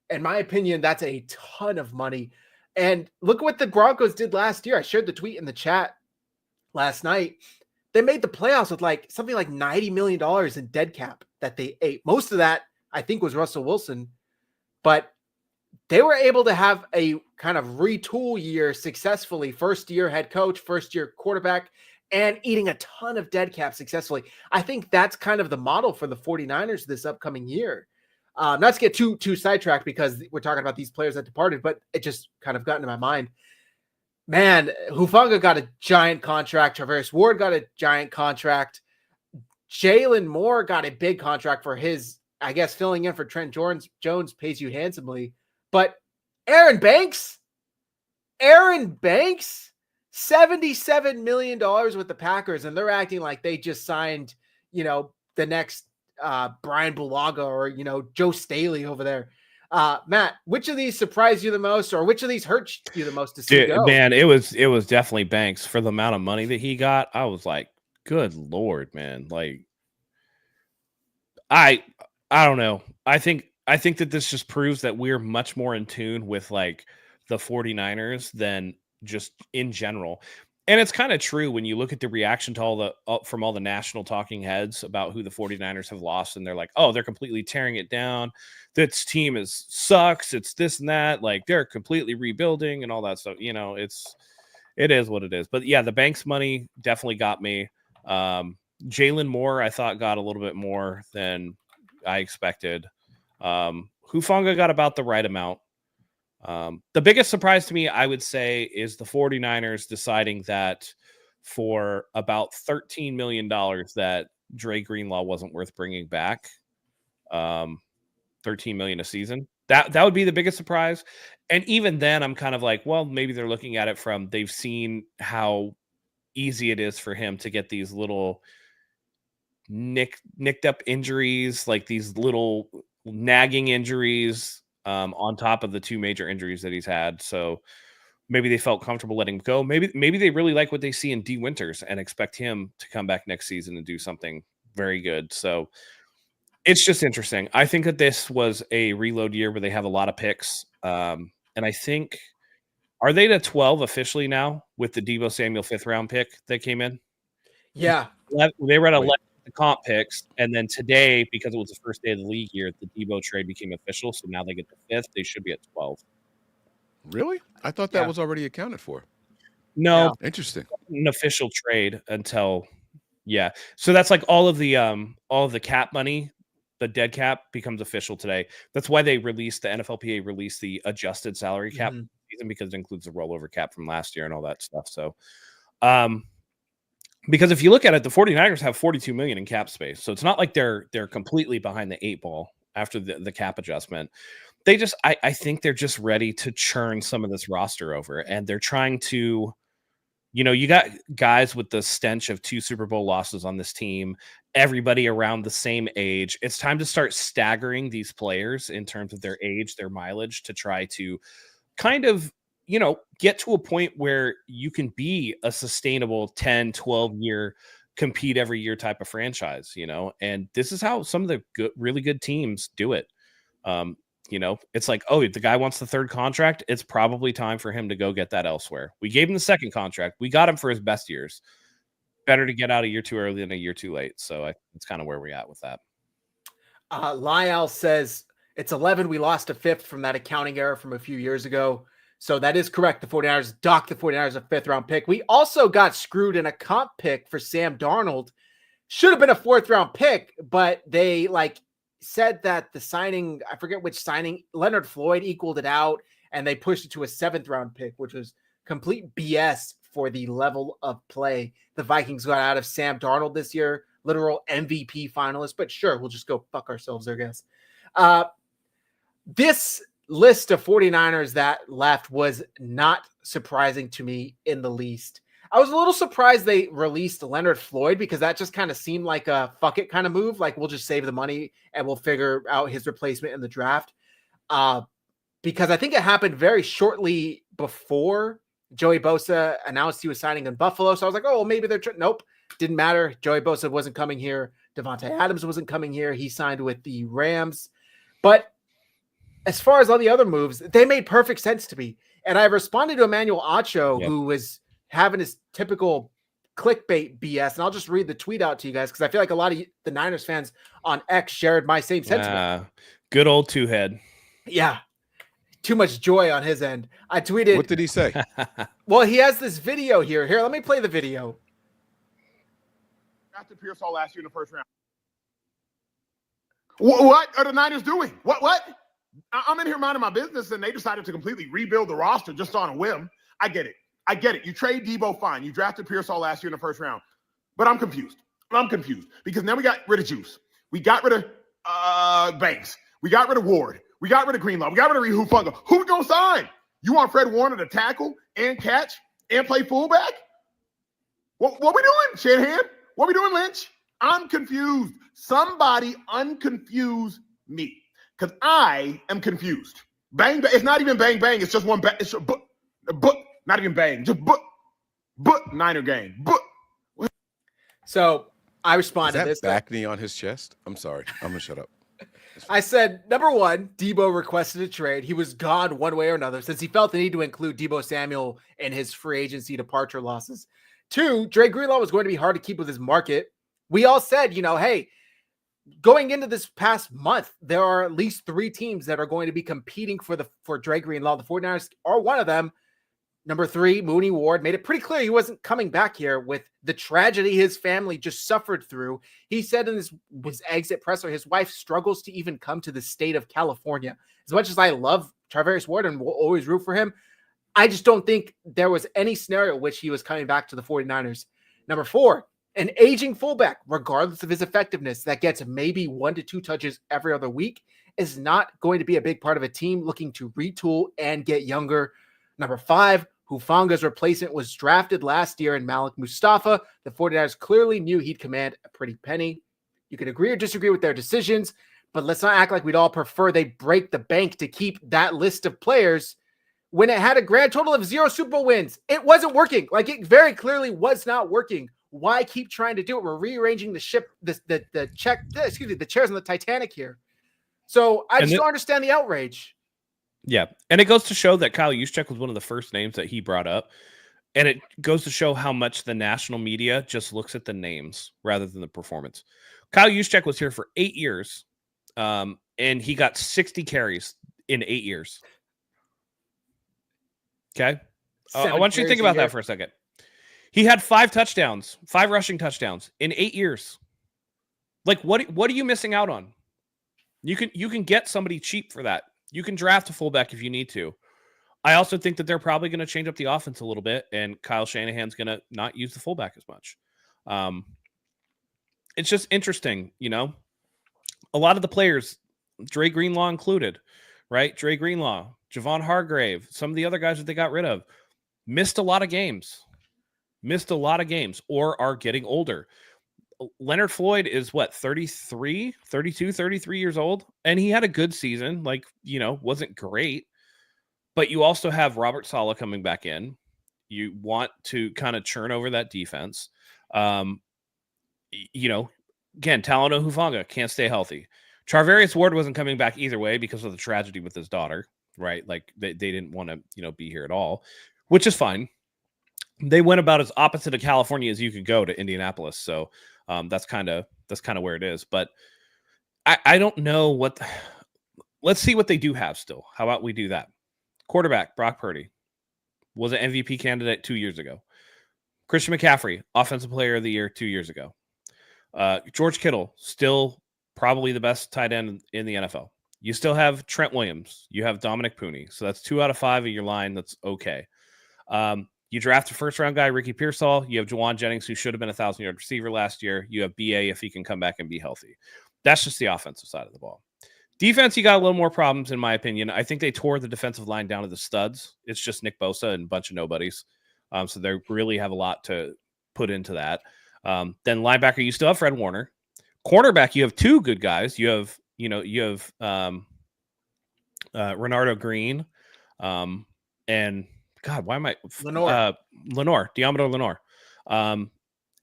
in my opinion, that's a ton of money. And look at what the Broncos did last year. I shared the tweet in the chat last night. They made the playoffs with something like $90 million in dead cap that they ate. Most of that, I think, was Russell Wilson. But they were able to have a kind of retool year successfully. First year head coach, first year quarterback, and eating a ton of dead cap successfully. I think that's kind of the model for the 49ers this upcoming year. Not to get too sidetracked because we're talking about these players that departed, but it just kind of got into my mind. Man, Hufanga got a giant contract. Charvarius Ward got a giant contract. Jalen Moore got a big contract for his, I guess, filling in for Trent Jones pays you handsomely. But Aaron Banks, $77 million with the Packers, and they're acting like they just signed, the next Brian Bulaga or, Joe Staley over there. Matt, which of these surprised you the most, or which of these hurt you the most to see go? Man, it was definitely Banks. For the amount of money that he got, I was like, good Lord, man. Like, I don't know. I think that this just proves that we're much more in tune with like the 49ers than just in general. And it's kind of true when you look at the reaction to from all the national talking heads about who the 49ers have lost. And they're like, oh, they're completely tearing it down. This team sucks. It's this and that. Like, they're completely rebuilding and all that stuff. It is what it is. But yeah, the Banks money definitely got me. Jalen Moore, I thought, got a little bit more than I expected. Hufanga got about the right amount. The biggest surprise to me, I would say, is the 49ers deciding that for about $13 million that Dre Greenlaw wasn't worth bringing back. $13 million a season. That would be the biggest surprise. And even then, I'm kind of like, well, maybe they're looking at it from they've seen how easy it is for him to get these little nicked up injuries, like these little nagging injuries on top of the two major injuries that he's had. So maybe they felt comfortable letting him go. Maybe they really like what they see in D Winters and expect him to come back next season and do something very good. So it's just interesting. I think that this was a reload year where they have a lot of picks. And I think, are they to 12 officially now with the Deebo Samuel 5th round pick that came in? Yeah. They were at 11 the comp picks. And then today, because it was the first day of the league year, the Deebo trade became official. So now they get the 5th. They should be at 12. Really? I thought that was already accounted for. No. Yeah. Interesting. An official trade until, yeah. So that's like all of the cap money, the dead cap becomes official today. That's why they released, the NFLPA released the adjusted salary cap season, because it includes the rollover cap from last year and all that stuff. So, because if you look at it, the 49ers have $42 million in cap space. So it's not like they're completely behind the 8 ball after the cap adjustment. They just, I think they're just ready to churn some of this roster over, and they're trying to, you got guys with the stench of 2 Super Bowl losses on this team, everybody around the same age. It's time to start staggering these players in terms of their age, their mileage, to try to kind of, get to a point where you can be a sustainable 10, 12 year compete every year type of franchise, and this is how some of the really good teams do it. It's like, oh, the guy wants the 3rd contract. It's probably time for him to go get that elsewhere. We gave him the 2nd contract. We got him for his best years. Better to get out a year too early than a year too late. So that's kind of where we're at with that. Lyle says it's 11. We lost a 5th from that accounting error from a few years ago. So that is correct. The 49ers docked the 49ers a 5th round pick. We also got screwed in a comp pick for Sam Darnold. Should have been a 4th round pick, but they said that the signing, I forget which signing, Leonard Floyd equaled it out, and they pushed it to a 7th round pick, which was complete BS for the level of play the Vikings got out of Sam Darnold this year, literal MVP finalist. But sure, we'll just go fuck ourselves, I guess. This list of 49ers that left was not surprising to me in the least. I was a little surprised they released Leonard Floyd, because that just kind of seemed like a fuck it kind of move. Like, we'll just save the money and we'll figure out his replacement in the draft. Because I think it happened very shortly before Joey Bosa announced he was signing in Buffalo. So I was like, oh, well, maybe they're nope. Didn't matter. Joey Bosa wasn't coming here. Devontae Adams wasn't coming here. He signed with the Rams. But as far as all the other moves, they made perfect sense to me. And I responded to Emmanuel Acho, who was having his typical clickbait BS. And I'll just read the tweet out to you guys, because I feel like a lot of the Niners fans on X shared my same sentiment. Good old two-head. Yeah. Too much joy on his end. I tweeted. What did he say? Well, he has this video here. Here, let me play the video. After Pierce all last year in the 1st round. What are the Niners doing? What? I'm in here minding my business, and they decided to completely rebuild the roster just on a whim. I get it. You trade Deebo, fine. You drafted Pierce all last year in the 1st round. But I'm confused. Because now we got rid of Juice. We got rid of Banks. We got rid of Ward. We got rid of Greenlaw. We got rid of Hufanga. Who we going to sign? You want Fred Warner to tackle and catch and play fullback? What we doing, Shanahan? What we doing, Lynch? I'm confused. Somebody unconfuse me, because I am confused. Bang, bang. It's not even bang, bang. It's just one bang. It's not even bang. Just Niner gang. So I Is responded that to this. back knee on his chest? I'm sorry. I'm going to shut up. I said, number one, Debo requested a trade. He was gone one way or another since he felt the need to include Debo Samuel in his free agency departure losses. Two, Dre Greenlaw was going to be hard to keep with his market. We all said, hey, going into this past month, there are at least 3 teams that are going to be competing for Dre Greenlaw. The 49ers are one of them. Number 3, Mooney Ward made it pretty clear he wasn't coming back here with the tragedy his family just suffered through. He said in his exit presser, his wife struggles to even come to the state of California. As much as I love Charvarius Ward and will always root for him, I just don't think there was any scenario in which he was coming back to the 49ers. Number 4, an aging fullback, regardless of his effectiveness, that gets maybe 1 to 2 touches every other week, is not going to be a big part of a team looking to retool and get younger. Number 5, Hufanga's replacement was drafted last year in Malik Mustafa. The 49ers clearly knew he'd command a pretty penny. You can agree or disagree with their decisions, but let's not act like we'd all prefer they break the bank to keep that list of players when it had a grand total of 0 Super Bowl wins. It wasn't working. Like, it very clearly was not working. Why keep trying to do it? We're rearranging the ship, the chairs on the Titanic here. So I just don't understand the outrage. Yeah. And it goes to show that Kyle Juszczyk was one of the first names that he brought up. And it goes to show how much the national media just looks at the names rather than the performance. Kyle Juszczyk was here for 8 years, and he got 60 carries in 8 years. Okay? I want you to think about that for a second. He had 5 touchdowns, 5 rushing touchdowns in 8 years. Like, what are you missing out on? You can get somebody cheap for that. You can draft a fullback if you need to. I also think that they're probably going to change up the offense a little bit, and Kyle Shanahan's going to not use the fullback as much. It's just interesting, A lot of the players, Dre Greenlaw included, right? Dre Greenlaw, Javon Hargrave, some of the other guys that they got rid of, missed a lot of games or are getting older. Leonard Floyd is 33 years old, and he had a good season, wasn't great, but you also have Robert Saleh coming back in. You want to kind of churn over that defense. Again, Talanoa Hufanga can't stay healthy. Charvarius Ward wasn't coming back either way because of the tragedy with his daughter, right? Like they didn't want to, be here at all, which is fine. They went about as opposite of California as you could go to Indianapolis. So that's kind of where it is. But I don't know let's see what they do have still. How about we do that? Quarterback, Brock Purdy was an MVP candidate 2 years ago. Christian McCaffrey, Offensive Player of the Year 2 years ago. George Kittle, still probably the best tight end in the NFL. You still have Trent Williams. You have Dominic Pooney. So that's 2 out of 5 of your line. That's okay. You draft a first-round guy, Ricky Pearsall. You have Juwan Jennings, who should have been a 1,000-yard receiver last year. You have BA if he can come back and be healthy. That's just the offensive side of the ball. Defense, you got a little more problems, in my opinion. I think they tore the defensive line down to the studs. It's just Nick Bosa and a bunch of nobodies. So they really have a lot to put into that. Then linebacker, you still have Fred Warner. Cornerback, you have 2 good guys. You have Renardo Green, and God, why am I Deommodore Lenoir.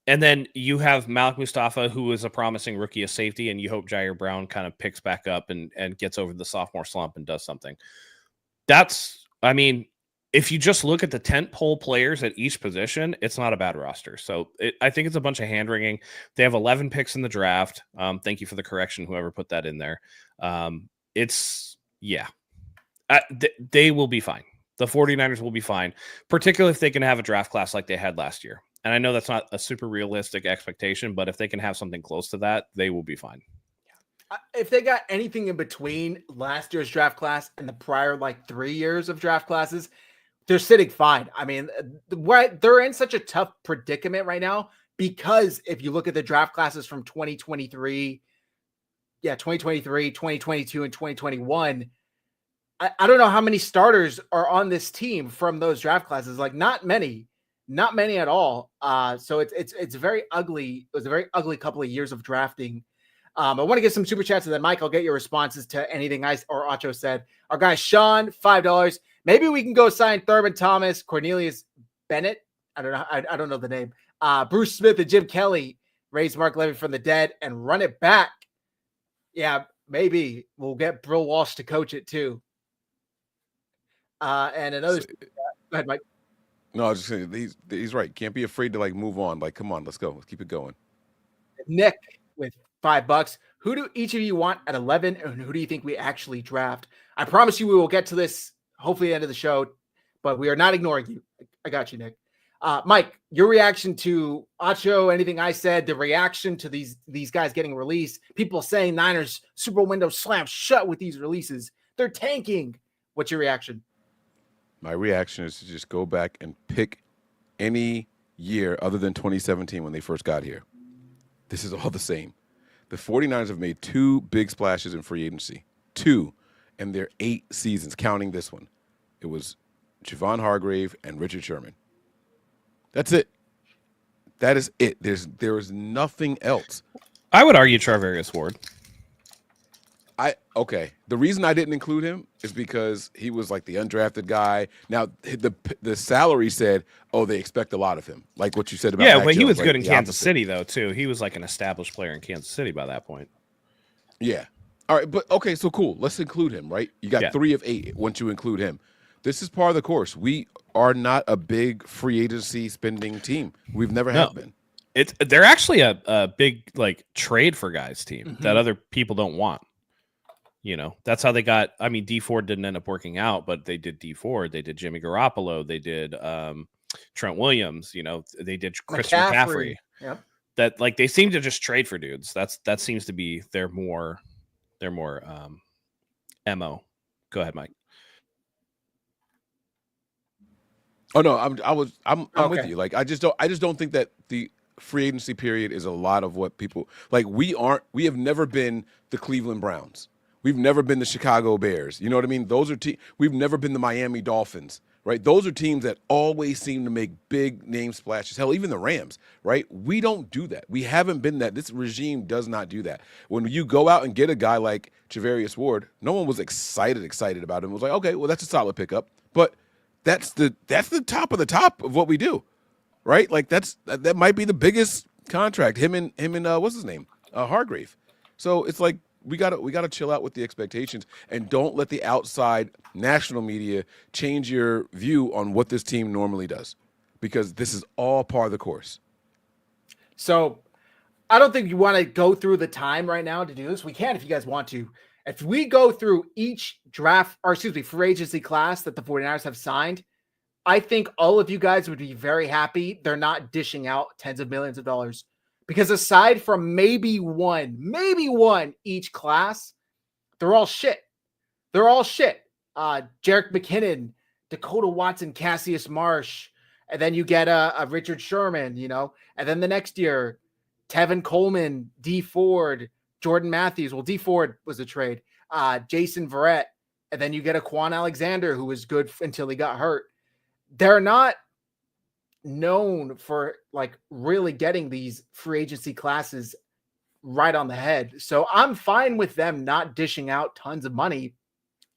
And then you have Malik Mustafa, who is a promising rookie of safety, and you hope Jair Brown kind of picks back up and gets over the sophomore slump and does something. If you just look at the tentpole players at each position, it's not a bad roster. So I think it's a bunch of hand-wringing. They have 11 picks in the draft. Thank you for the correction, whoever put that in there. They will be fine. The 49ers will be fine, particularly if they can have a draft class like they had last year. And I know that's not a super realistic expectation, but if they can have something close to that, they will be fine. If they got anything in between last year's draft class and the prior 3 years of draft classes, they're sitting fine. I mean, they're in such a tough predicament right now because if you look at the draft classes from 2023, 2022, and 2021, I don't know how many starters are on this team from those draft classes. Not many. not many at all. So it's very ugly. It was a very ugly couple of years of drafting. I want to get some super chats, and then Mike, I'll get your responses to anything I or Acho said. Our guy Sean, $5. Maybe we can go sign Thurman Thomas, Cornelius Bennett. I don't know. I don't know the name. Bruce Smith and Jim Kelly, raise Mark Levy from the dead and run it back. Yeah, maybe we'll get Bill Walsh to coach it too. And another. Go ahead, Mike. No, I was just saying he's right. Can't be afraid to like move on. Like, come on, let's go. Let's keep it going. Nick with $5. Who do each of you want at 11, and who do you think we actually draft? I promise you we will get to this hopefully at the end of the show, but we are not ignoring you. I got you, Nick. Mike, your reaction to Acho, anything I said, the reaction to these guys getting released, people saying Niners Super Bowl window slammed shut with these releases. They're tanking. What's your reaction? My reaction is to just go back and pick any year other than 2017 when they first got here. This is all the same. The 49ers have made 2 big splashes in free agency. 2 in their 8 seasons, counting this one. It was Javon Hargrave and Richard Sherman. That's it. That is it. There is nothing else. I would argue Charvarius Ward. Okay. The reason I didn't include him is because he was like the undrafted guy. Now the salary said, oh, they expect a lot of him. Like what you said about yeah, Mac but he Jones, was like good in the Kansas opposite. City though too. He was like an established player in Kansas City by that point. Yeah. All right, but okay, so cool. Let's include him, right? You got 3 of 8 once you include him. This is part of the course. We are not a big free agency spending team. We've never have been. They're actually a big like trade for guys team that other people don't want. You know, that's how they got. I mean, D Ford didn't end up working out, but they did D Ford. They did Jimmy Garoppolo. They did Trent Williams. You know, they did Chris McCaffrey. Yep. That like they seem to just trade for dudes. That seems to be their more MO. Go ahead, Mike. Oh no, I'm Okay. with you. Like I just don't think that the free agency period is a lot of what people like. We have never been the Cleveland Browns. We've never been the Chicago Bears. You know what I mean? Those are we've never been the Miami Dolphins, right? Those are teams that always seem to make big name splashes. Hell, even the Rams, right? We don't do that. We haven't been that. This regime does not do that. When you go out and get a guy like Charvarius Ward, no one was excited about him. It was like, okay, well, that's a solid pickup. But that's the top of the top of what we do, right? Like that might be the biggest contract. Him and what's his name? Hargrave. So it's like we gotta chill out with the expectations and don't let the outside national media change your view on what this team normally does, because this is all part of the course. So I don't think you want to go through the time right now to do this. We can if you guys want to. If we go through each free agency class that the 49ers have signed, I think all of you guys would be very happy they're not dishing out tens of millions of dollars. Because aside from maybe one each class, they're all shit. They're all shit. Jerick McKinnon, Dakota Watson, Cassius Marsh, and then you get a Richard Sherman, you know, and then the next year, Tevin Coleman, D Ford, Jordan Matthews. Well, D Ford was a trade. Jason Verrett, and then you get a Quan Alexander who was good until he got hurt. They're not known for like really getting these free agency classes right on the head. So I'm fine with them not dishing out tons of money,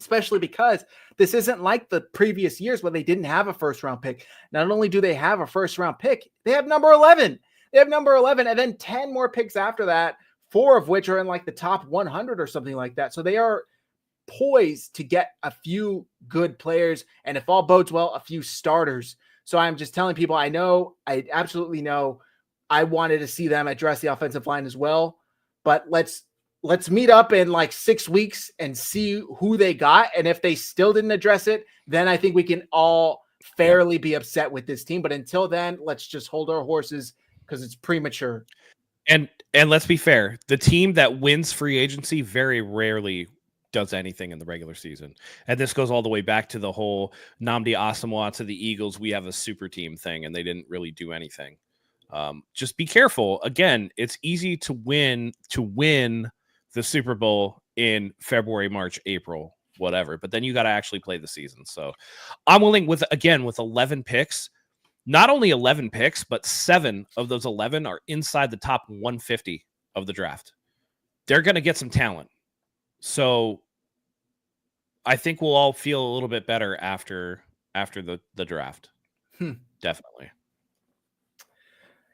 especially because this isn't like the previous years where they didn't have a first round pick. Not only do they have a first round pick, they have number 11. They have number 11 and then 10 more picks after that, 4 of which are in like the top 100 or something like that. So they are poised to get a few good players, and if all bodes well, a few starters. So I'm just telling people, I absolutely know I wanted to see them address the offensive line as well, but let's meet up in like 6 weeks and see who they got. And if they still didn't address it, then I think we can all fairly be upset with this team. But until then, let's just hold our horses because it's premature. And let's be fair, the team that wins free agency very rarely does anything in the regular season. And this goes all the way back to the whole Nnamdi Asomugha to the Eagles, we have a super team thing, and they didn't really do anything. Just be careful. Again, it's easy to win the Super Bowl in February, March, April, whatever, but then you got to actually play the season. So I'm willing with 11 picks. not only 11 picks, but 7 of those 11 are inside the top 150 of the draft. They're going to get some talent. So I think we'll all feel a little bit better after the draft. Definitely.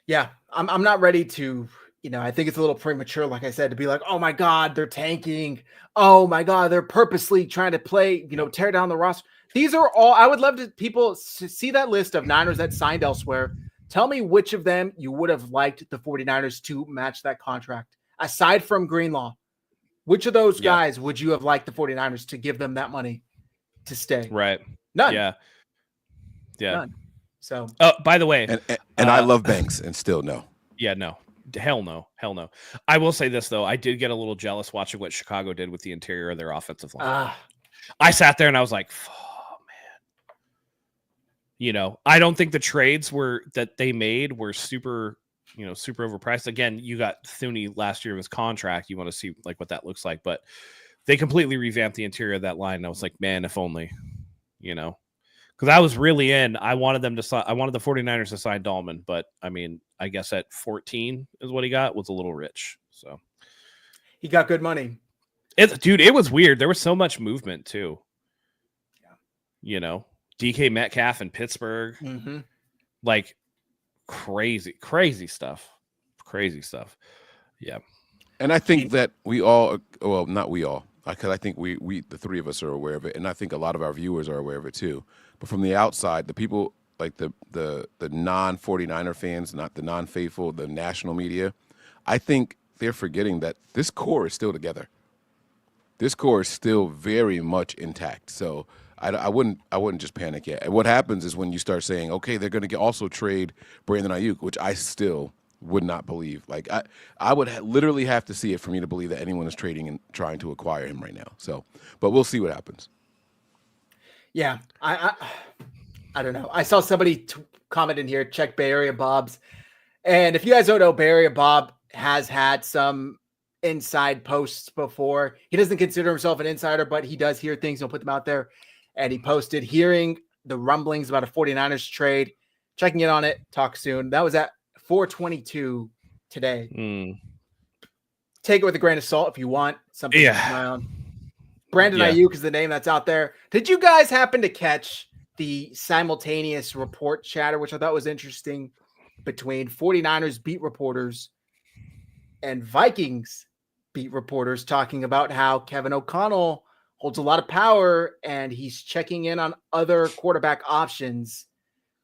Yeah, I'm not ready to, I think it's a little premature, like I said, to be like, oh my God, they're tanking. Oh my God, they're purposely trying to play, tear down the roster. These are all, I would love to people to see that list of Niners that signed elsewhere. Tell me which of them you would have liked the 49ers to match that contract. Aside from Greenlaw, which of those guys would you have liked the 49ers to give them that money to stay? Right. None. Yeah. None. So, by the way, and I love Banks and still no. Yeah, no. Hell no. I will say this though. I did get a little jealous watching what Chicago did with the interior of their offensive line. I sat there and I was like, oh man. I don't think the trades that they made were super overpriced. Again, you got Thuney last year of his contract. You want to see like what that looks like, but they completely revamped the interior of that line. And I was like, man, if only, because I was really I wanted them to sign. I wanted the 49ers to sign Dahlman, but I mean, I guess at 14 is what he got, was a little rich. So he got good money. It was weird. There was so much movement too. Yeah. DK Metcalf in Pittsburgh, like crazy stuff. Yeah. And I think that we all, well, not we all, because I think we the three of us are aware of it, and I think a lot of our viewers are aware of it too. But from the outside, the people like the non-49er fans, not the non-faithful, the national media, I think they're forgetting that this core is still together. This core is still very much intact. So I wouldn't just panic yet. And what happens is when you start saying, okay, they're going to also trade Brandon Ayuk, which I still would not believe. Like I would literally have to see it for me to believe that anyone is trading and trying to acquire him right now. So, but we'll see what happens. Yeah, I don't know. I saw somebody comment in here, check Bay Area Bob's. And if you guys don't know, Bay Area Bob has had some inside posts before. He doesn't consider himself an insider, but he does hear things. He'll put them out there. And he posted hearing the rumblings about a 49ers trade, checking in on it. Talk soon. That was at 4:22 today. Take it with a grain of salt if you want something to keep an eye on. Brandon Ayuk is the name that's out there. Did you guys happen to catch the simultaneous report chatter, which I thought was interesting, between 49ers beat reporters and Vikings beat reporters talking about how Kevin O'Connell holds a lot of power and he's checking in on other quarterback options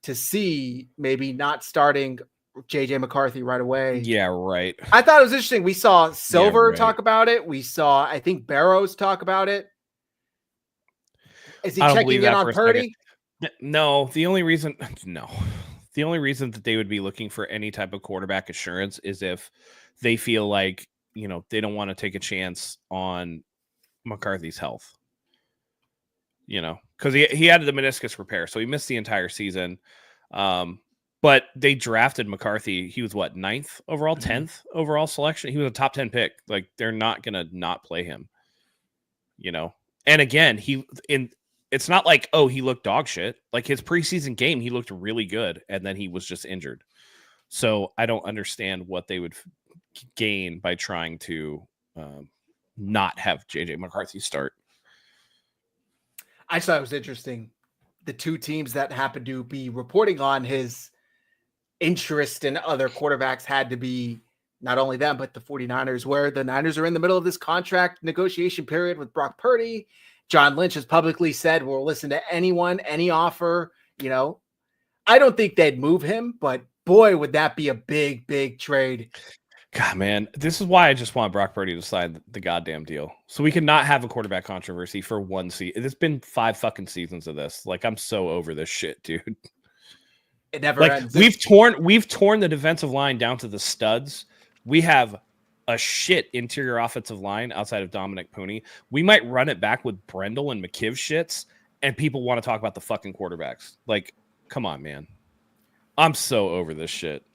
to see maybe not starting JJ McCarthy right away. Yeah, right. I thought it was interesting. We saw Silver talk about it. We saw, I think, Barrows talk about it. Is he checking in on Purdy? No, the only reason that they would be looking for any type of quarterback assurance is if they feel like, they don't want to take a chance on McCarthy's health. Because he had the meniscus repair, so he missed the entire season. But they drafted McCarthy. He was 9th overall, 10th overall selection. He was a top 10 pick. Like, they're not gonna not play him. And again, it's not like, oh, he looked dog shit. Like, his preseason game, he looked really good, and then he was just injured. So I don't understand what they would gain by trying to not have JJ McCarthy start. I thought it was interesting. The two teams that happened to be reporting on his interest in other quarterbacks had to be not only them, but the 49ers, where the Niners are in the middle of this contract negotiation period with Brock Purdy. John Lynch has publicly said, we'll listen to anyone, any offer. I don't think they'd move him, but boy, would that be a big, big trade. God, man, this is why I just want Brock Purdy to sign the goddamn deal. So we can not have a quarterback controversy for one season. It's been 5 fucking seasons of this. Like, I'm so over this shit, dude. It never ends. We've torn the defensive line down to the studs. We have a shit interior offensive line outside of Dominic Pooney. We might run it back with Brendel and McKiv shits, and people want to talk about the fucking quarterbacks. Like, come on, man. I'm so over this shit.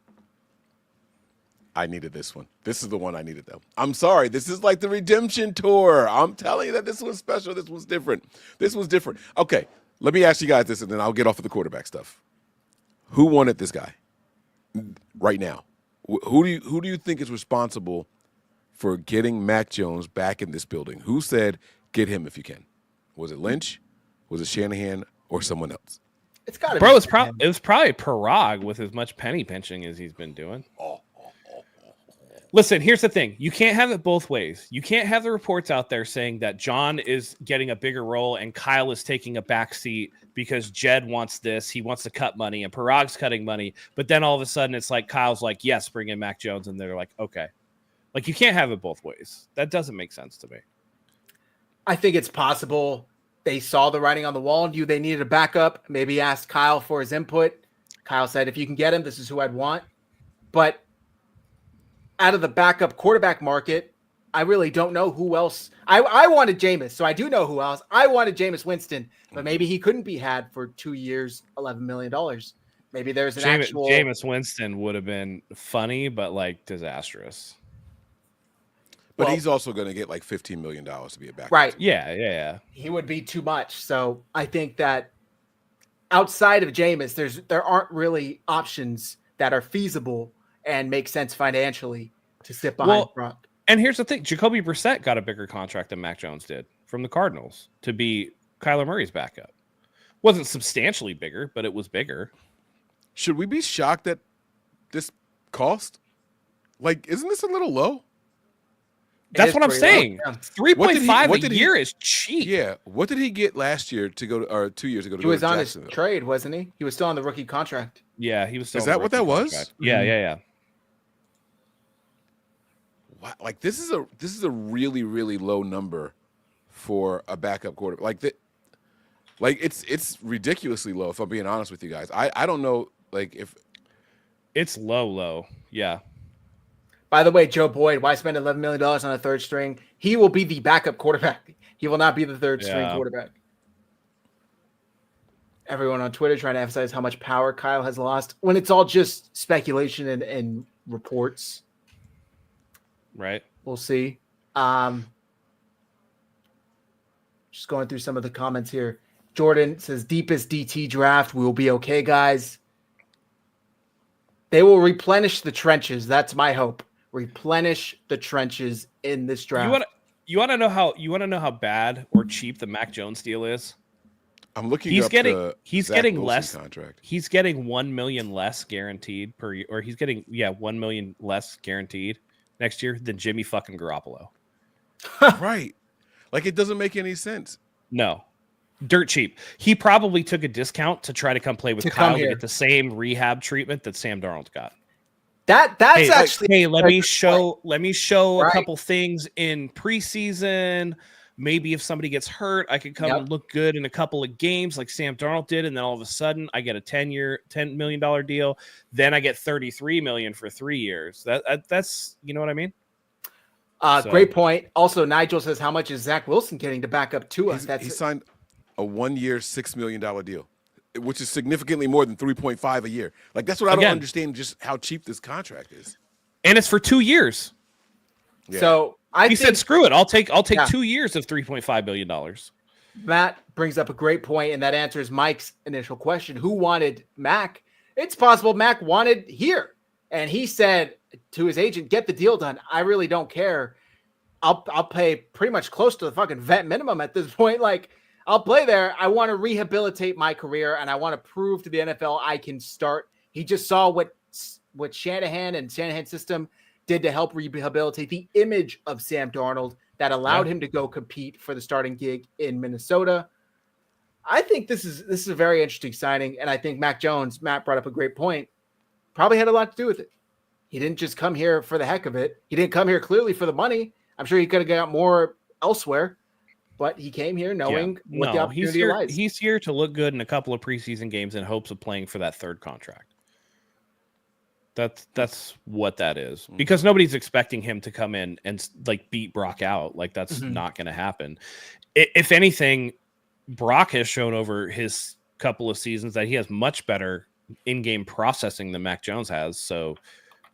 I needed this one. This is the one I needed, though. I'm sorry. This is like the redemption tour. I'm telling you that this was special. This was different. Okay, let me ask you guys this, and then I'll get off of the quarterback stuff. Who wanted this guy right now? Who do you think is responsible for getting Mac Jones back in this building? Who said get him if you can? Was it Lynch? Was it Shanahan or someone else? It's got to Bro, be. it was probably Parag with as much penny pinching as he's been doing. Listen, here's the thing. You can't have it both ways. You can't have the reports out there saying that John is getting a bigger role and Kyle is taking a back seat because Jed wants this. He wants to cut money and Parag's cutting money. But then all of a sudden it's like Kyle's like, yes, bring in Mac Jones. And they're like, okay. Like, you can't have it both ways. That doesn't make sense to me. I think it's possible they saw the writing on the wall and knew they needed a backup. Maybe asked Kyle for his input. Kyle said, if you can get him, this is who I'd want. But out of the backup quarterback market, I really don't know who else. I wanted Jameis, so I do know who else. I wanted Jameis Winston, but maybe he couldn't be had for 2 years, $11 million. Maybe there's an actual Jameis Winston would have been funny, but like disastrous. But he's also going to get like $15 million to be a backup. Right. Yeah. He would be too much. So I think that outside of Jameis, there aren't really options that are feasible and make sense financially to sit behind Brock. And here's the thing. Jacoby Brissett got a bigger contract than Mac Jones did from the Cardinals to be Kyler Murray's backup. Wasn't substantially bigger, but it was bigger. Should we be shocked at this cost? Like, isn't this a little low? That's what I'm saying. Yeah. 3.5 a year is cheap. Yeah. What did he get last year to go to, or 2 years ago to He go was to on his Jacksonville? trade, wasn't he? He was still on the rookie contract. Yeah, he was still Is on that the what that rookie was? contract. Yeah. Wow, like this is a really, really low number for a backup quarterback. Like it's ridiculously low, if I'm being honest with you guys. I don't know, like, if It's low. Yeah. By the way, Joe Boyd, why spend $11 million on a third string? He will be the backup quarterback. He will not be the third string quarterback. Everyone on Twitter trying to emphasize how much power Kyle has lost when it's all just speculation and reports. Right. We'll see. Just going through some of the comments here. Jordan says, deepest DT draft. We will be okay, guys. They will replenish the trenches. That's my hope. Replenish the trenches in this draft. You want to know how bad or cheap the Mac Jones deal is? I'm looking He's up getting the he's Zach getting Wilson less contract. He's getting $1 million less guaranteed per year, or he's getting $1 million less guaranteed next year than Jimmy fucking Garoppolo. Right. Like, it doesn't make any sense. No. Dirt cheap. He probably took a discount to try to come play with Kyle to get the same rehab treatment that Sam Darnold got. That's actually let me show Right. a couple things in preseason. Maybe if somebody gets hurt, I could come and look good in a couple of games like Sam Darnold did, and then all of a sudden I get a $10 million deal. Then I get $33 million for 3 years. That's you know what I mean? Great point. Also, Nigel says, how much is Zach Wilson getting to back up Tua? He signed a 1 year, $6 million deal, which is significantly more than 3.5 a year. Like, that's what I don't understand, just how cheap this contract is. And it's for 2 years. Yeah. So He said, "Screw it! I'll take 2 years of $3.5 billion." Matt brings up a great point, and that answers Mike's initial question: who wanted Mac? It's possible Mac wanted here, and he said to his agent, "Get the deal done. I really don't care. I'll pay pretty much close to the fucking vet minimum at this point. Like, I'll play there. I want to rehabilitate my career, and I want to prove to the NFL I can start." He just saw what Shanahan and Shanahan's system did to help rehabilitate the image of Sam Darnold that allowed him to go compete for the starting gig in Minnesota. I think this is a very interesting signing, and I think Mac brought up a great point, probably had a lot to do with it. He didn't just come here for the heck of it. He didn't come here clearly for the money. I'm sure he could have got more elsewhere, but he came here knowing what the opportunity lies. He's here to look good in a couple of preseason games in hopes of playing for that third contract. That's what that is, because nobody's expecting him to come in and like beat Brock out. Like, that's not going to happen. If anything, Brock has shown over his couple of seasons that he has much better in-game processing than Mac Jones has. So,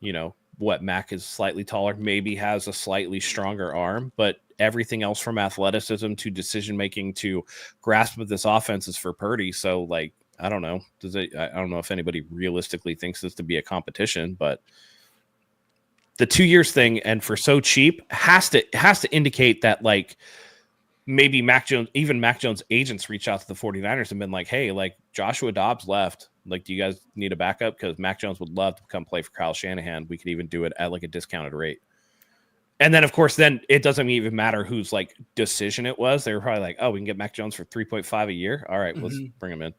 Mac is slightly taller, maybe has a slightly stronger arm, but everything else from athleticism to decision-making to grasp of this offense is for Purdy. So, like, I don't know. I don't know if anybody realistically thinks this to be a competition, but the 2 years thing and for so cheap has to indicate that like maybe Mac Jones agents reach out to the 49ers and been like, hey, like Joshua Dobbs left. Like, do you guys need a backup? Because Mac Jones would love to come play for Kyle Shanahan. We could even do it at like a discounted rate. And then, of course, then it doesn't even matter whose like decision it was. They were probably like, oh, we can get Mac Jones for 3.5 a year. All right, let's bring him in.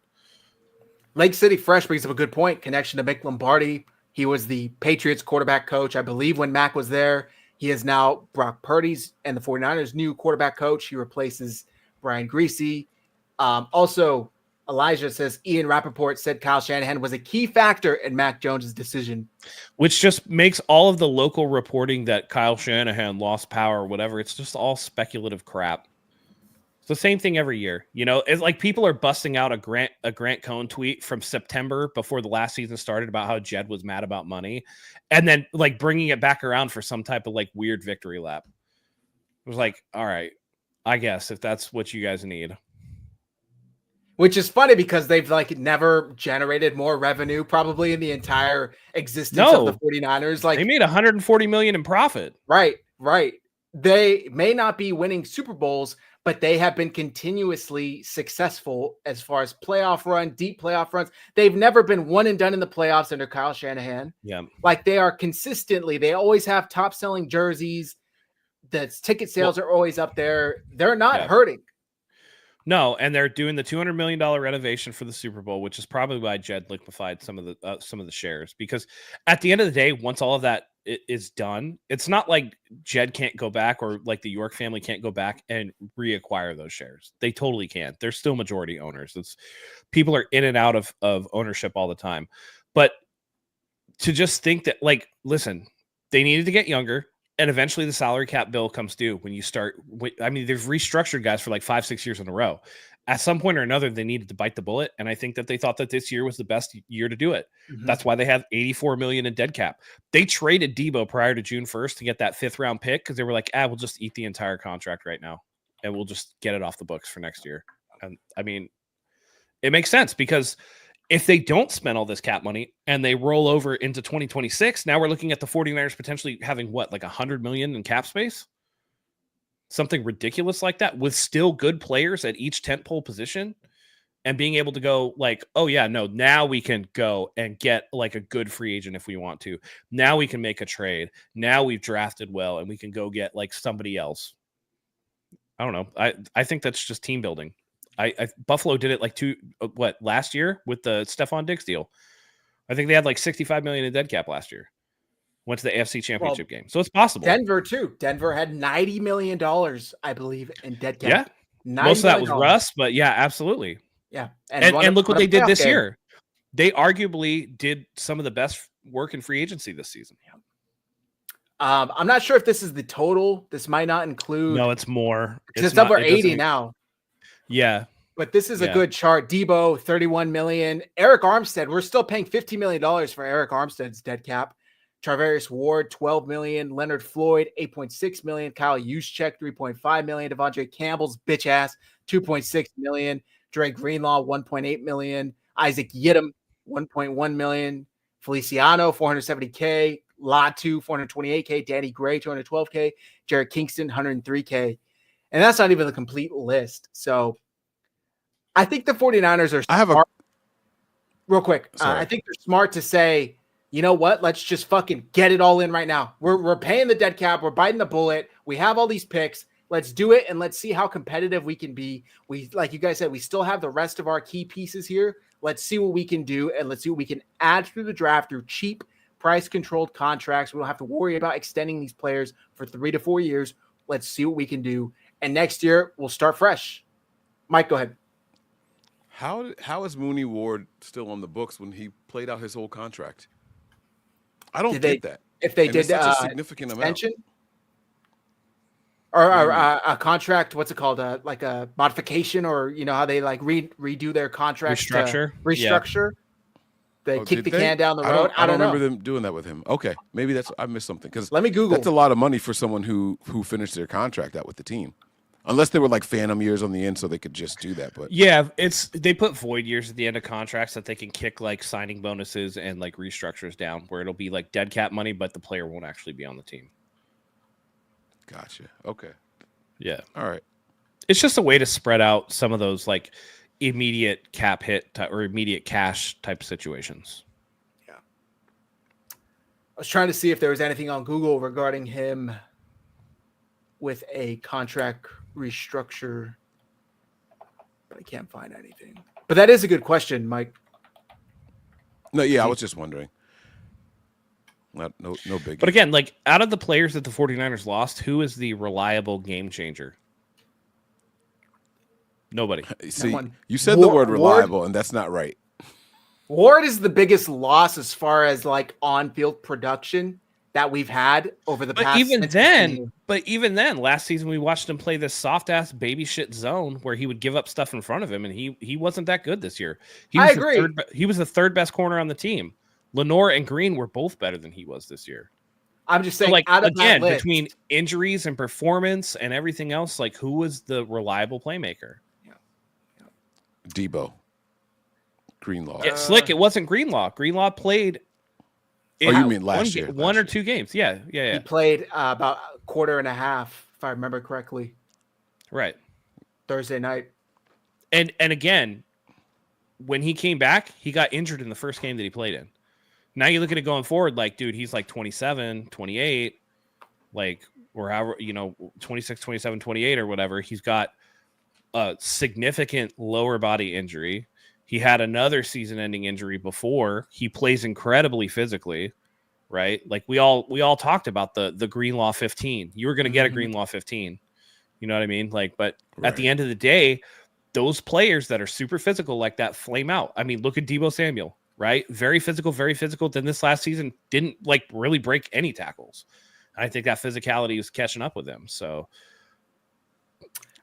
Lake City Fresh brings up a good point. Connection to Mick Lombardi. He was the Patriots quarterback coach, I believe, when Mac was there. He is now Brock Purdy's and the 49ers' new quarterback coach. He replaces Brian Griese. Also, Elijah says Ian Rappaport said Kyle Shanahan was a key factor in Mac Jones' decision. Which just makes all of the local reporting that Kyle Shanahan lost power or whatever, it's just all speculative crap. It's the same thing every year. You know, it's like people are busting out a Grant Cohn tweet from September before the last season started about how Jed was mad about money and then like bringing it back around for some type of like weird victory lap. It was like, all right, I guess if that's what you guys need. Which is funny because they've like never generated more revenue probably in the entire existence of the 49ers. Like they made $140 million in profit. Right. They may not be winning Super Bowls, but they have been continuously successful as far as deep playoff runs. They've never been one and done in the playoffs under Kyle Shanahan. Yeah. Like they are consistently, they always have top selling jerseys. The ticket sales are always up there. They're not hurting. No, and they're doing the $200 million renovation for the Super Bowl, which is probably why Jed liquefied some of the shares. Because at the end of the day, once all of that is done, it's not like Jed can't go back or like the York family can't go back and reacquire those shares. They totally can. They're still majority owners. People are in and out of ownership all the time. But to just think that, like, listen, they needed to get younger. And eventually the salary cap bill comes due when you start. I mean, they've restructured guys for like 5-6 years in a row. At some point or another, they needed to bite the bullet. And I think that they thought that this year was the best year to do it. Mm-hmm. That's why they have $84 million in dead cap. They traded Debo prior to June 1st to get that 5th round pick because they were like, we'll just eat the entire contract right now. And we'll just get it off the books for next year. And I mean, it makes sense because if they don't spend all this cap money and they roll over into 2026, now we're looking at the 49ers potentially having what, like $100 million in cap space? Something ridiculous like that with still good players at each tentpole position and being able to go like, oh yeah, no, now we can go and get like a good free agent if we want to. Now we can make a trade. Now we've drafted well and we can go get like somebody else. I don't know. I think that's just team building. Buffalo did it like last year with the Stephon Diggs deal. I think they had like $65 million in dead cap last year. Went to the AFC Championship game. So it's possible. Denver too. Denver had $90 million, I believe, in dead cap. Yeah. Most of that was Russ, but yeah, absolutely. Yeah. And look what they did this year. They arguably did some of the best work in free agency this season. Yeah. I'm not sure if this is the total. This might not include. No, it's more. It's over 80 now. Yeah. But this is a good chart. Debo, $31 million. Eric Armstead, we're still paying $50 million for Eric Armstead's dead cap. Charvarius Ward, $12 million. Leonard Floyd, $8.6 million. Kyle Juszczyk, $3.5 million. Devondre Campbell's bitch ass, $2.6 million. Dre Greenlaw, $1.8 million. Isaac Yiadom, $1.1 million. Feliciano, $470K. Latu, $428K. Danny Gray, $212K. Jared Kingston, $103K. And that's not even the complete list. So I think the 49ers are real quick. I think they're smart to say, you know what? Let's just fucking get it all in right now. We're paying the dead cap. We're biting the bullet. We have all these picks. Let's do it. And let's see how competitive we can be. We, like you guys said, we still have the rest of our key pieces here. Let's see what we can do. And let's see what we can add through the draft through cheap price controlled contracts. We don't have to worry about extending these players for 3 to 4 years. Let's see what we can do. And next year we'll start fresh. Mike, go ahead. How is Mooney Ward still on the books when he played out his whole contract? I don't get that. If they did such a significant extension amount. Or a contract, what's it called? Like a modification, or you know how they like redo their contract, restructure. They kick the can down the road. I don't remember them doing that with him. Okay, maybe I missed something because let me Google. That's a lot of money for someone who finished their contract out with the team. Unless they were like phantom years on the end, so they could just do that. But Yeah, they put void years at the end of contracts that they can kick like signing bonuses and like restructures down, where it'll be like dead cap money, but the player won't actually be on the team. gotcha. Okay. Yeah, All right. it's just a way to spread out some of those like immediate cap hit or immediate cash type situations. I was trying to see if there was anything on Google regarding him with a contract restructure, but I can't find anything. But that is a good question, Mike. No, yeah, I was just wondering. No big. But again, like out of the players that the 49ers lost, who is the reliable game changer? Nobody. See, Someone- you said the word Ward- reliable, and that's not right. Ward is the biggest loss as far as like on-field production that we've had over the But past. even since then, last season we watched him play this soft ass baby shit zone where he would give up stuff in front of him, and he wasn't that good this year. I agree. He was the third best corner on the team. Lenore and Green were both better than he was this year. I'm just So saying, like out of again, that list, between injuries and performance and everything else, like who was the reliable playmaker? Debo, Greenlaw. Yeah, Slick, it wasn't Greenlaw. Greenlaw played. Oh, you mean last year? One Last or year. two games. Yeah. he played about a quarter and a half, if I remember correctly, Right. Thursday night. And again, when he came back, he got injured in the first game that he played in. Now you look at it going forward, like, dude, he's like 27, 28, like, or however, 26, 27, 28 or whatever. He's got a significant lower body injury. He had another season-ending injury before. He plays incredibly physically, right? Like we all talked about the Greenlaw 15. You were going to get a Greenlaw 15. You know what I mean? Like, but at the end of the day, those players that are super physical like that flame out. I mean, look at Deebo Samuel, right? Very physical, very physical. Then this last season didn't like really break any tackles. I think that physicality is catching up with him. So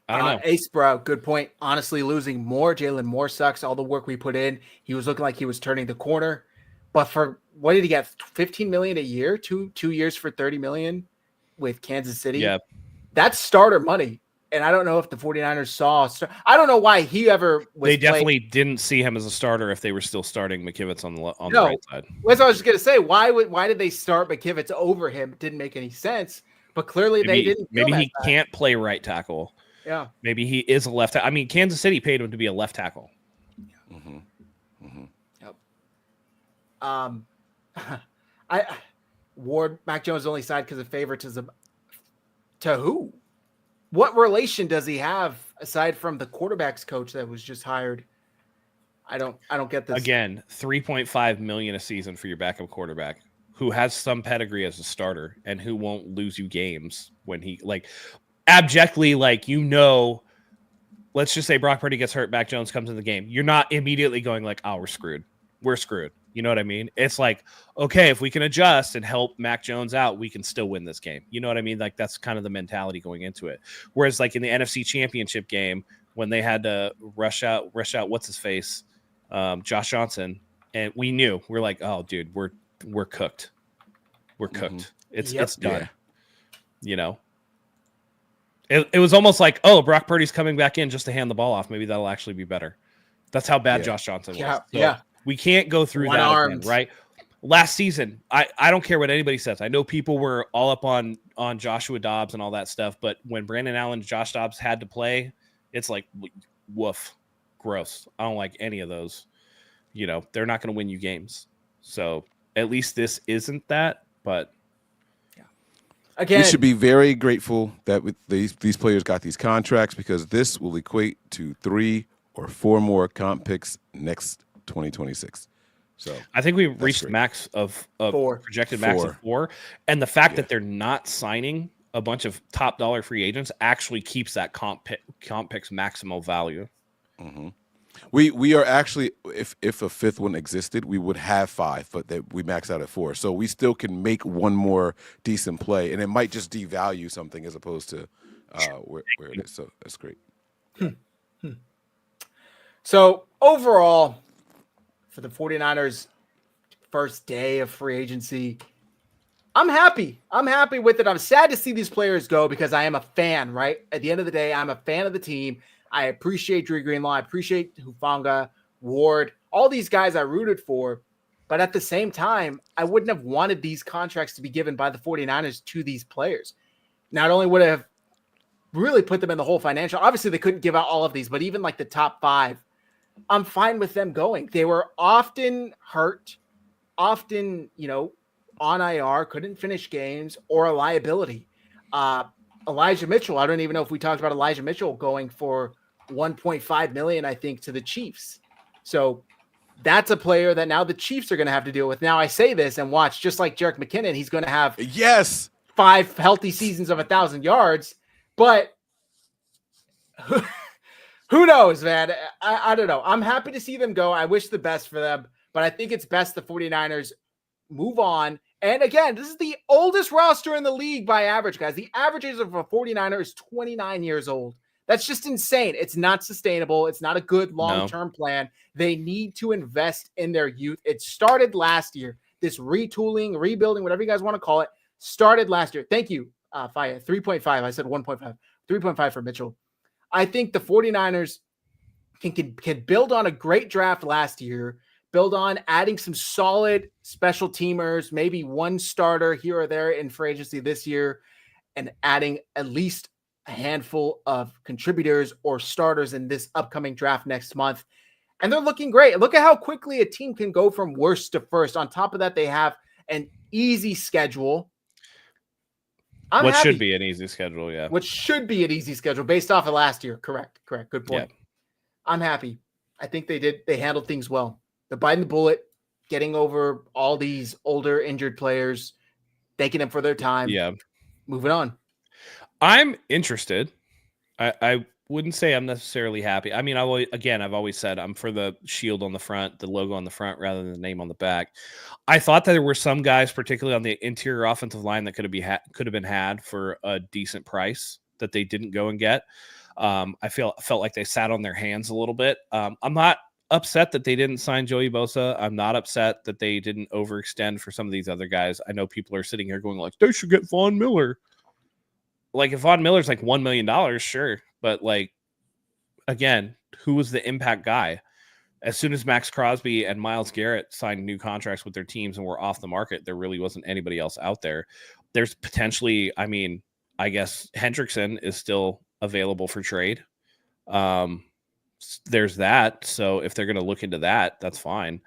I don't know. Ace Sprout, good point. Honestly, losing more. Jalen Moore sucks. All the work we put in, he was looking like he was turning the corner. But for what did he get? 15 million a year, two years for 30 million with Kansas City. Yeah. That's starter money. And I don't know if the 49ers saw. I don't know why he ever was. They definitely didn't see him as a starter if they were still starting McKivitz on the right side. That's what I was just gonna say. Why did they start McKivitz over him? It didn't make any sense. But clearly they didn't. Maybe he can't play right tackle. Yeah. Maybe he is a left. I mean, Kansas City paid him to be a left tackle. Yep. Ward Mac Jones only side because of favoritism. To who? What relation does he have aside from the quarterback's coach that was just hired? I don't get this. Again, $3.5 million a season for your backup quarterback who has some pedigree as a starter and who won't lose you games when he like abjectly, like, let's just say Brock Purdy gets hurt, Mac Jones comes in the game. You're not immediately going like, oh, we're screwed. We're screwed. You know what I mean? It's like, okay, if we can adjust and help Mac Jones out, we can still win this game. You know what I mean? Like, that's kind of the mentality going into it. Whereas like in the NFC Championship game, when they had to rush out, what's his face? Josh Johnson. And we're like, oh, dude, we're cooked. We're cooked. It's done. Yeah. It was almost like, oh, Brock Purdy's coming back in just to hand the ball off. Maybe that'll actually be better. That's how bad Josh Johnson was. So we can't go through that again, right? Last season, I don't care what anybody says. I know people were all up on Joshua Dobbs and all that stuff, but when Brandon Allen and Josh Dobbs had to play, it's like, woof, gross. I don't like any of those. They're not going to win you games. So at least this isn't that, but again, we should be very grateful that these players got these contracts because this will equate to 3 or 4 more comp picks next 2026. So I think we reached great. max of 4. projected max of 4, and the fact that they're not signing a bunch of top dollar free agents actually keeps that comp picks maximal value. Mm-hmm. We are actually, if a 5th one existed, we would have 5, but we max out at 4. So we still can make one more decent play, and it might just devalue something as opposed to where it is. So that's great. So overall, for the 49ers' first day of free agency, I'm happy. I'm happy with it. I'm sad to see these players go because I am a fan, right? At the end of the day, I'm a fan of the team. I appreciate Drew Greenlaw. I appreciate Hufanga, Ward, all these guys I rooted for. But at the same time, I wouldn't have wanted these contracts to be given by the 49ers to these players. Not only would I have really put them in the hole financial, obviously they couldn't give out all of these, but even like the top 5, I'm fine with them going. They were often hurt, often, on IR, couldn't finish games, or a liability. Elijah Mitchell, I don't even know if we talked about Elijah Mitchell going for $1.5 million, I think, to the Chiefs. So that's a player that now the Chiefs are going to have to deal with. Now I say this and watch, just like Jerick McKinnon, he's going to have 5 healthy seasons of 1,000 yards, but who knows, man? I don't know. I'm happy to see them go. I wish the best for them, but I think it's best the 49ers move on. And again, this is the oldest roster in the league by average, guys. The average age of a 49er is 29 years old. That's just insane. It's not sustainable. It's not a good long-term plan. They need to invest in their youth. It started last year. This retooling, rebuilding, whatever you guys want to call it, started last year. Thank you, Faya. 3.5. I said 1.5. 3.5 for Mitchell. I think the 49ers can build on a great draft last year, build on adding some solid special teamers, maybe one starter here or there in free agency this year, and adding at least a handful of contributors or starters in this upcoming draft next month. And they're looking great. Look at how quickly a team can go from worst to first. On top of that, they have an easy schedule. What should be an easy schedule, yeah. What should be an easy schedule based off of last year. Correct. Good point. Yeah. I'm happy. I think they handled things well. They're biting the bullet, getting over all these older injured players, thanking them for their time. Yeah. Moving on. I'm interested. I wouldn't say I'm necessarily happy. I mean, I've always said I'm for the shield on the front, the logo on the front, rather than the name on the back. I thought that there were some guys, particularly on the interior offensive line, that could have been had for a decent price that they didn't go and get. I felt like they sat on their hands a little bit. I'm not upset that they didn't sign Joey Bosa. I'm not upset that they didn't overextend for some of these other guys. I know people are sitting here going like, they should get Von Miller. Like, if Von Miller's like $1 million, sure. But, like, again, who was the impact guy? As soon as Max Crosby and Myles Garrett signed new contracts with their teams and were off the market, there really wasn't anybody else out there. There's potentially, I mean, I guess Hendrickson is still available for trade. There's that. So if they're going to look into that, that's fine.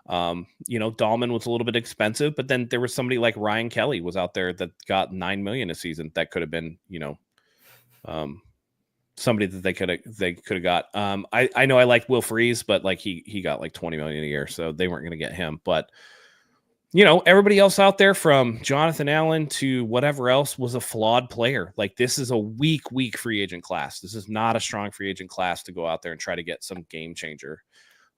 Dahlman was a little bit expensive, but then there was somebody like Ryan Kelly was out there that got $9 million a season. That could have been, somebody that they could have got. I know I liked Will Freeze, but like he got like $20 million a year, so they weren't going to get him. But everybody else out there, from Jonathan Allen to whatever else, was a flawed player. Like, this is a weak free agent class. This is not a strong free agent class to go out there and try to get some game changer.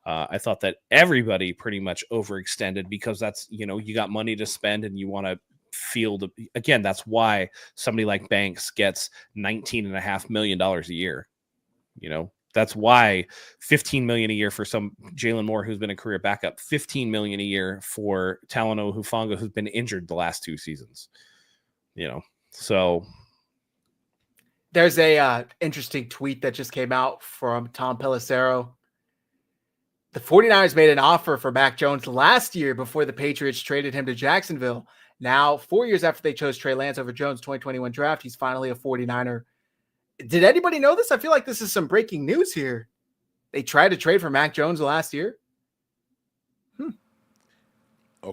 I thought that everybody pretty much overextended because that's, you got money to spend and you want to field. Again, that's why somebody like Banks gets $19.5 million a year. That's why $15 million a year for some Jalen Moore, who's been a career backup, $15 million a year for Talanoa Hufanga, who's been injured the last 2 seasons. So there's a interesting tweet that just came out from Tom Pelissero. The 49ers made an offer for Mac Jones last year before the Patriots traded him to Jacksonville. Now, 4 years after they chose Trey Lance over Jones' 2021 draft, he's finally a 49er. Did anybody know this? I feel like this is some breaking news here. They tried to trade for Mac Jones last year. Okay.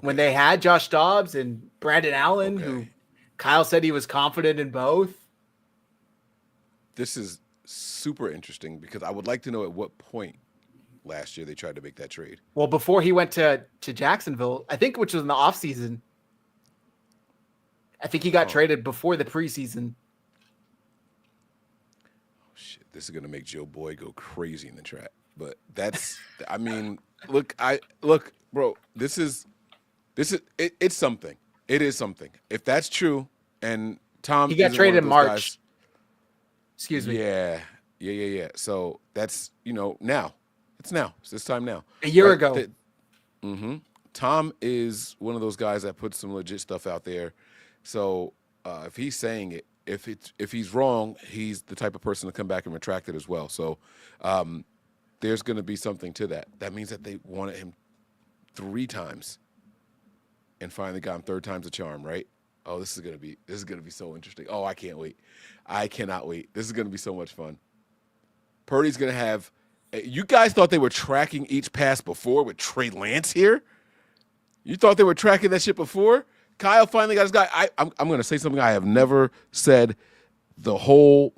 When they had Josh Dobbs and Brandon Allen, who Kyle said he was confident in both. This is super interesting because I would like to know at what point last year they tried to make that trade. Well, before he went to Jacksonville, I think, which was in the offseason. I think he got traded before the preseason. Oh, shit. This is going to make Joe Boyd go crazy in the trap. But that's, I mean, look, bro, it's something. It is something. If that's true, and Tom, he got traded in March. Guys, excuse me. Yeah. So that's, now. It's now. It's this time now. A year ago. Tom is one of those guys that puts some legit stuff out there. So if he's saying it, if he's wrong, he's the type of person to come back and retract it as well. So there's going to be something to that. That means that they wanted him 3 times, and finally got him 3rd time's a charm, right? Oh, this is gonna be so interesting. Oh, I can't wait. I cannot wait. This is gonna be so much fun. Purdy's gonna have. You guys thought they were tracking each pass before with Trey Lance here? You thought they were tracking that shit before? Kyle finally got his guy. I'm gonna say something I have never said the whole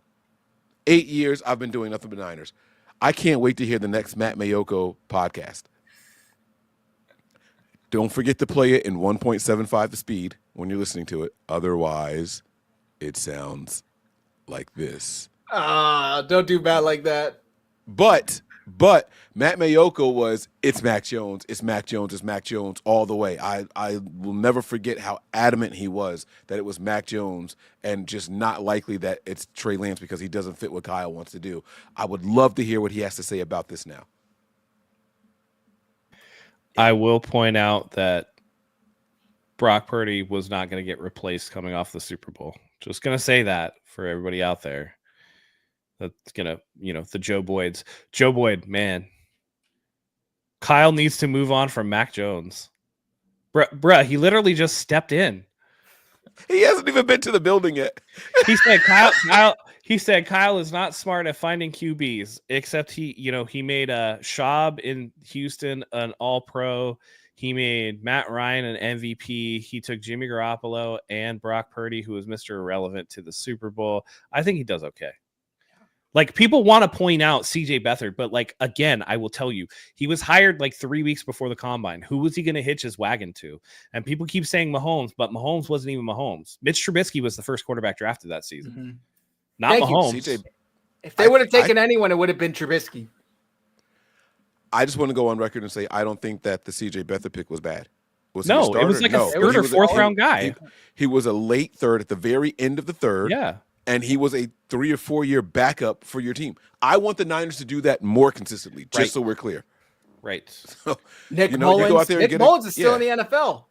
8 years I've been doing nothing but Niners. I can't wait to hear the next Matt Mayoko podcast. Don't forget to play it in 1.75 the speed when you're listening to it. Otherwise, it sounds like this. Don't do bad like that. But Matt Mayoko was, it's Mac Jones, it's Mac Jones, it's Mac Jones all the way. I will never forget how adamant he was that it was Mac Jones and just not likely that it's Trey Lance because he doesn't fit what Kyle wants to do. I would love to hear what he has to say about this now. I will point out that Brock Purdy was not going to get replaced coming off the Super Bowl. Just going to say that for everybody out there. That's going to, the Joe Boyds. Joe Boyd, man. Kyle needs to move on from Mac Jones. Bruh, he literally just stepped in. He hasn't even been to the building yet. He said Kyle is not smart at finding QBs, except he made Schaub in Houston an all-pro. He made Matt Ryan an MVP. He took Jimmy Garoppolo and Brock Purdy, who was Mr. Irrelevant, to the Super Bowl. I think he does okay. Like, people want to point out CJ Beathard, but again, I will tell you, he was hired 3 weeks before the combine. Who was he going to hitch his wagon to? And people keep saying Mahomes, but Mahomes wasn't even Mahomes. Mitch Trubisky was the first quarterback drafted that season. Mm-hmm. Not Thank Mahomes. CJ, if they would have taken anyone, it would have been Trubisky. I just want to go on record and say I don't think that the CJ Beathard pick was bad. It was a 3rd or 4th round guy. He was a late 3rd at the very end of the 3rd. Yeah. And he was a 3 or 4 year backup for your team. I want the Niners to do that more consistently, just so we're clear. Right. So, Nick Mullins. Nick Mullins is still in the NFL.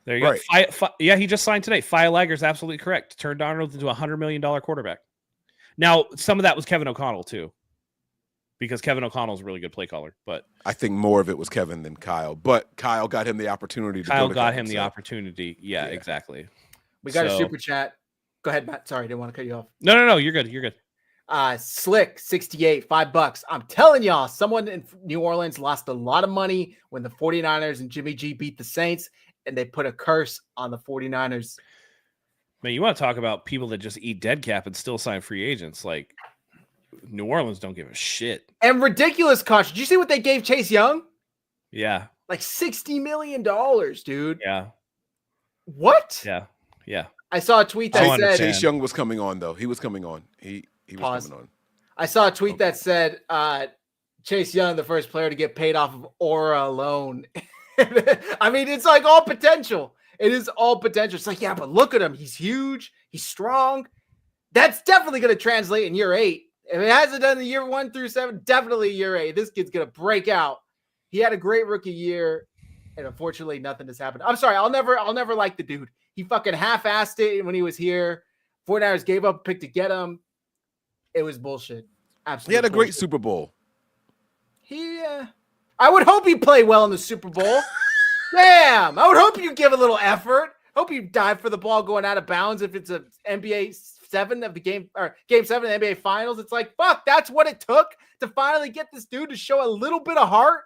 There you go. He just signed today. Feilager is absolutely correct. Turned Darnold into a $100 million quarterback. Now, some of that was Kevin O'Connell too, because Kevin O'Connell is a really good play caller. But I think more of it was Kevin than Kyle. But Kyle got him the opportunity. Opportunity. Yeah, exactly. We got a super chat. Go ahead, Matt. Sorry, didn't want to cut you off. No. You're good. You're good. Slick 68, $5. I'm telling y'all, someone in New Orleans lost a lot of money when the 49ers and Jimmy G beat the Saints, and they put a curse on the 49ers. Man, you want to talk about people that just eat dead cap and still sign free agents? Like, New Orleans don't give a shit. And ridiculous contract. Did you see what they gave Chase Young? Yeah. Like $60 million, dude. Yeah. What? Yeah. I saw a tweet that said Chase Young was coming on, though. He was coming on. He was coming on. I saw a tweet that said Chase Young, the first player to get paid off of Aura alone. I mean, it's like all potential. It is all potential. It's like, yeah, but look at him. He's huge. He's strong. That's definitely going to translate in year 8. If it hasn't done the year 1 through 7, definitely year 8. This kid's going to break out. He had a great rookie year, and unfortunately, nothing has happened. I'm sorry. I'll never like the dude. He fucking half-assed it when he was here. 49ers gave up a pick to get him. It was bullshit. Absolutely. He had a great bullshit. Super Bowl. I would hope he'd play well in the Super Bowl. Damn. I would hope you give a little effort. Hope you dive for the ball going out of bounds if it's a NBA 7 of the game or game 7 of the NBA Finals. It's like, fuck, that's what it took to finally get this dude to show a little bit of heart.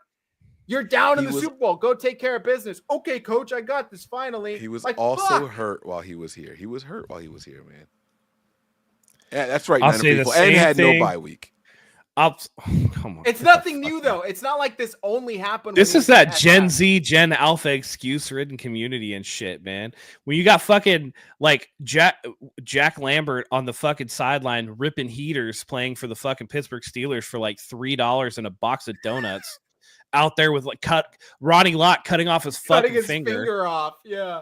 You're down in the Super Bowl. Go take care of business. Okay, coach, I got this finally. He was also hurt while he was here. Man. Yeah, that's right. I'll say people. And had no bye week. Come on. It's nothing new, though. It's not like this only happened. This is that Gen Z, Gen Alpha excuse-ridden community and shit, man. When you got fucking like Jack Lambert on the fucking sideline ripping heaters playing for the fucking Pittsburgh Steelers for like $3 and a box of donuts. Out there with Ronnie Lott cutting off his fucking finger off. Yeah.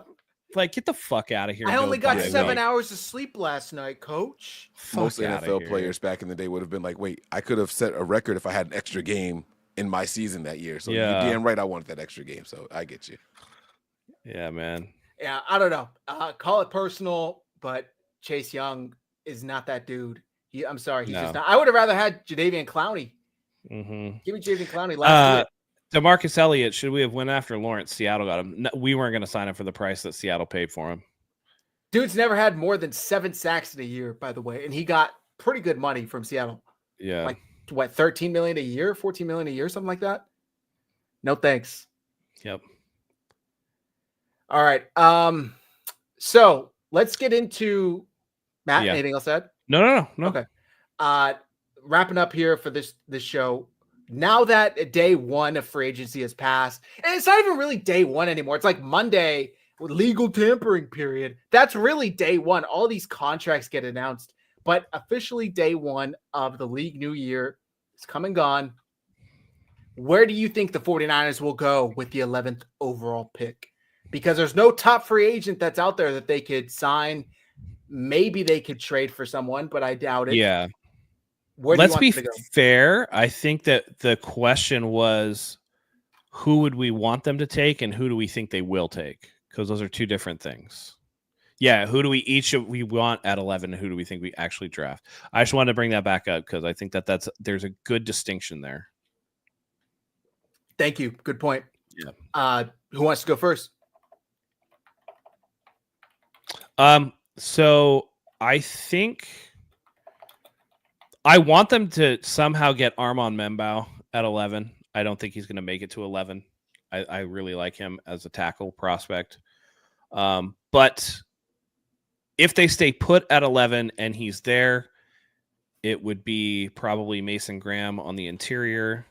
Like, get the fuck out of here. I only got 7 hours of sleep last night, coach. Most NFL players back in the day would have been like, wait, I could have set a record if I had an extra game in my season that year. So you're damn right I wanted that extra game. So I get you. Yeah, man. Yeah, I don't know. Call it personal, but Chase Young is not that dude. I'm sorry, he's just No. not. I would have rather had Jadeveon Clowney. Mm-hmm. Give me Jadeveon Clowney last year. DeMarcus Elliott, should we have went after Lawrence? Seattle got him. No, we weren't going to sign him for the price that Seattle paid for him. Dude's never had more than 7 sacks in a year, by the way, and he got pretty good money from Seattle. Yeah. Like what, $13 million a year, $14 million a year, something like that? No thanks. Yep. All right. So let's get into Matt. Yeah. Anything else to add? No. Okay. Wrapping up here for this show. Now that day one of free agency has passed, and it's not even really day one anymore. It's like Monday with legal tampering period. That's really day one. All these contracts get announced, but officially day one of the league new year is come and gone. Where do you think the 49ers will go with the 11th overall pick? Because there's no top free agent that's out there that they could sign. Maybe they could trade for someone, but I doubt it. Yeah. Let's be fair. I think that the question was, who would we want them to take and who do we think they will take? Because those are two different things. Yeah, who do we want at 11 and who do we think we actually draft? I just wanted to bring that back up because I think that there's a good distinction there. Thank you. Good point. Yeah. Who wants to go first? So I think I want them to somehow get Armand Membao at 11. I don't think he's going to make it to 11. I really like him as a tackle prospect. But if they stay put at 11 and he's there, it would be probably Mason Graham on the interior.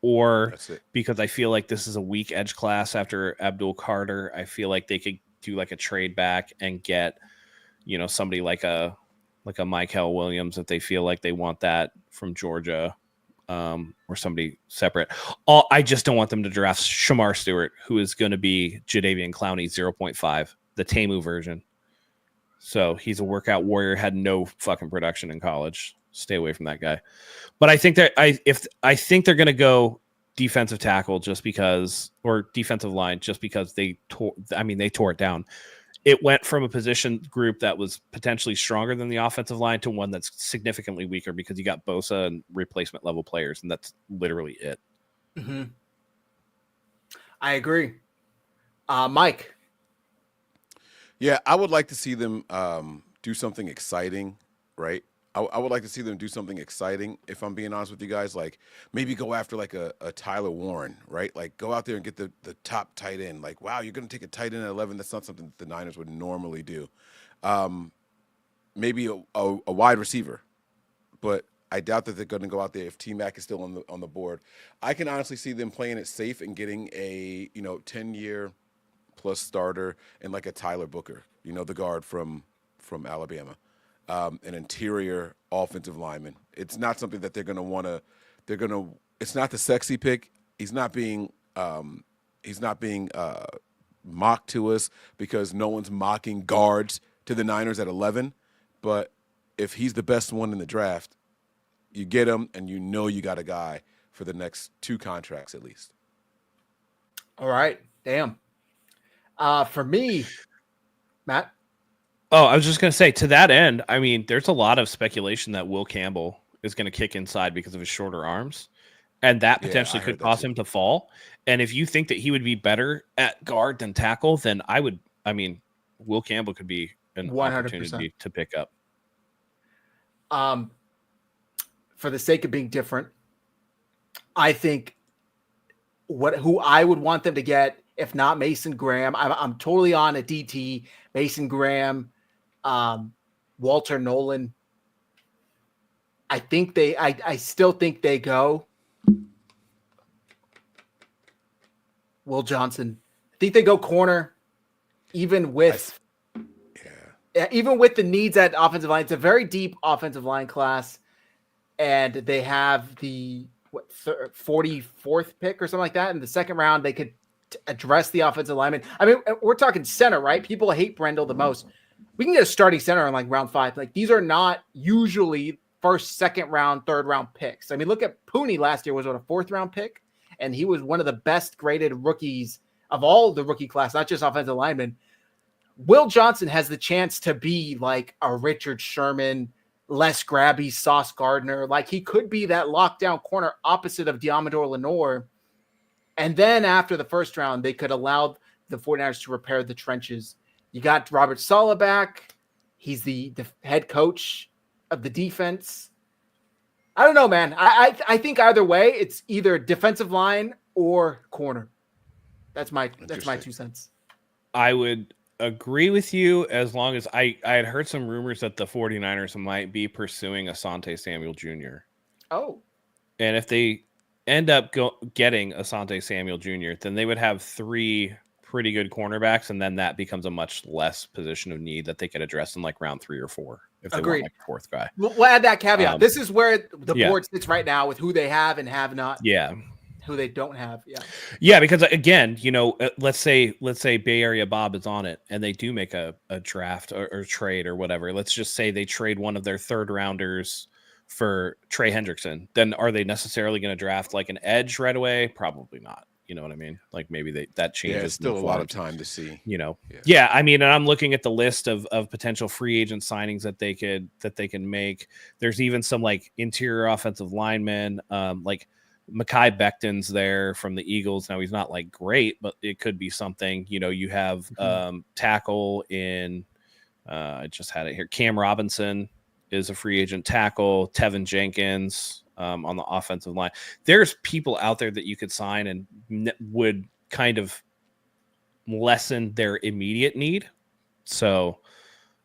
Or because I feel like this is a weak edge class after Abdul Carter, I feel like they could do like a trade back and get, somebody like a Michael Williams if they feel like they want that from Georgia, or somebody separate. I just don't want them to draft Shamar Stewart, who is going to be Jadeveon Clowney 0.5, the Temu version. So he's a workout warrior, had no fucking production in college. Stay away from that guy. But I think that I think they're going to go defensive tackle just because, or defensive line just because they tore it down. It went from a position group that was potentially stronger than the offensive line to one that's significantly weaker because you got Bosa and replacement level players, and that's literally it. Mm-hmm. I agree. Mike. Yeah, I would like to see them do something exciting, right? I would like to see them do something exciting, if I'm being honest with you guys. Like, maybe go after, like, a Tyler Warren, right? Like, go out there and get the top tight end. Like, wow, you're going to take a tight end at 11. That's not something that the Niners would normally do. Maybe a wide receiver. But I doubt that they're going to go out there if T-Mac is still on the board. I can honestly see them playing it safe and getting a 10-year plus starter and like a Tyler Booker, the guard from Alabama. An interior offensive lineman. It's not something that they're going to want to. It's not the sexy pick. He's not being mocked to us because no one's mocking guards to the Niners at 11. But if he's the best one in the draft, you get him, and you got a guy for the next 2 contracts at least. All right, damn. For me, Matt. Oh, I was just going to say, to that end, I mean, there's a lot of speculation that Will Campbell is going to kick inside because of his shorter arms, and that potentially could cause him to fall. And if you think that he would be better at guard than tackle, then Will Campbell could be an 100%. Opportunity to pick up. For the sake of being different, I think who I would want them to get, if not Mason Graham, I'm totally on a DT, Mason Graham, Walter Nolan. I still think they go Will Johnson. I think they go corner, even with the needs at offensive line. It's a very deep offensive line class, and they have the 44th pick or something like that in the second round. They could address the offensive lineman. I mean, we're talking center, right? People hate Brendel the most. We can get a starting center in like round 5. Like, these are not usually first, second round, third round picks. I mean, look at Pooney last year was a 4th round pick, and he was one of the best graded rookies of all the rookie class, not just offensive linemen, Will Johnson has the chance to be like a Richard Sherman, less grabby Sauce Gardner. Like he could be that lockdown corner opposite of Diamador Lenore. And then after the first round, they could allow the 49ers to repair the trenches. You got Robert Saleh back. He's the head coach of the defense. I don't know, man. I think either way, it's either defensive line or corner. That's my 2 cents. I would agree with you as long as I had heard some rumors that the 49ers might be pursuing Asante Samuel Jr. Oh. And if they end up getting Asante Samuel Jr., then they would have 3 pretty good cornerbacks, and then that becomes a much less position of need that they could address in like round 3 or 4 if they want like a 4th guy. We'll add that caveat. This is where the board sits right now with who they have and have not. Yeah. Who they don't have. Yeah, because again, let's say Bay Area Bob is on it and they do make a draft or trade or whatever. Let's just say they trade one of their 3rd rounders for Trey Hendrickson. Then are they necessarily going to draft like an edge right away? Probably not. You know what I mean? Like maybe that changes. Yeah, it's still a lot of time to see. Yeah. I mean, and I'm looking at the list of potential free agent signings that they can make. There's even some like interior offensive linemen, like Mekhi Becton's there from the Eagles. Now he's not like great, but it could be something. You have tackle in. I just had it here. Cam Robinson is a free agent tackle. Tevin Jenkins. On the offensive line, there's people out there that you could sign and would kind of lessen their immediate need. So,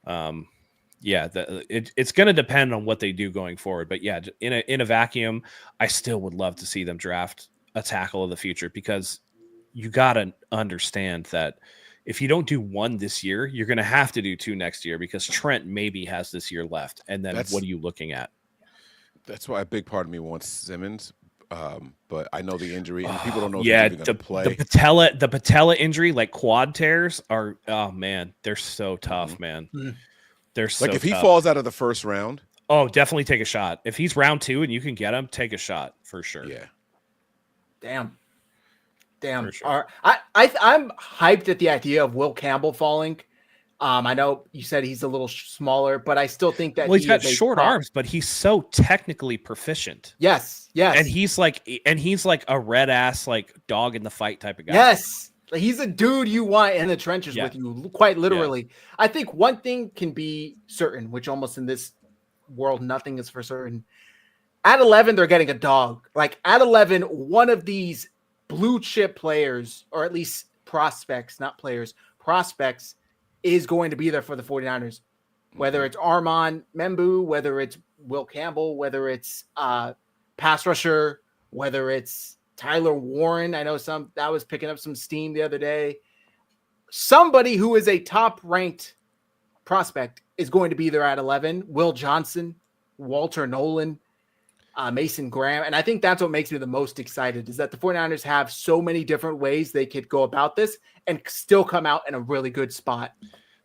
it's going to depend on what they do going forward. But yeah, in a vacuum, I still would love to see them draft a tackle of the future, because you got to understand that if you don't do 1 this year, you're going to have to do 2 next year, because Trent maybe has this year left. And then what are you looking at? That's why a big part of me wants Simmons, but I know the injury, and people don't know if he's even going to play. The patella injury, like quad tears, are they're so tough, man. They're so if he tough. falls out of the first round, definitely take a shot. If he's round 2 and you can get him, take a shot for sure. Yeah. Damn. For sure. I'm hyped at the idea of Will Campbell falling. I know you said he's a little smaller, but I still think that he's got short arms, but he's so technically proficient. Yes. And he's like a red ass, like dog in the fight type of guy. Yes. He's a dude you want in the trenches with you, quite literally. Yeah. I think one thing can be certain, which almost in this world, nothing is for certain. At 11, they're getting a dog. Like at 11, one of these blue chip players, or at least prospects, not players, prospects, is going to be there for the 49ers, whether it's Armand Membu, whether it's Will Campbell, whether it's pass rusher, whether it's Tyler Warren. I know that was picking up some steam the other day. Somebody who is a top-ranked prospect is going to be there at 11. Will Johnson, Walter Nolan, Mason Graham. And I think that's what makes me the most excited, is that the 49ers have so many different ways they could go about this and still come out in a really good spot.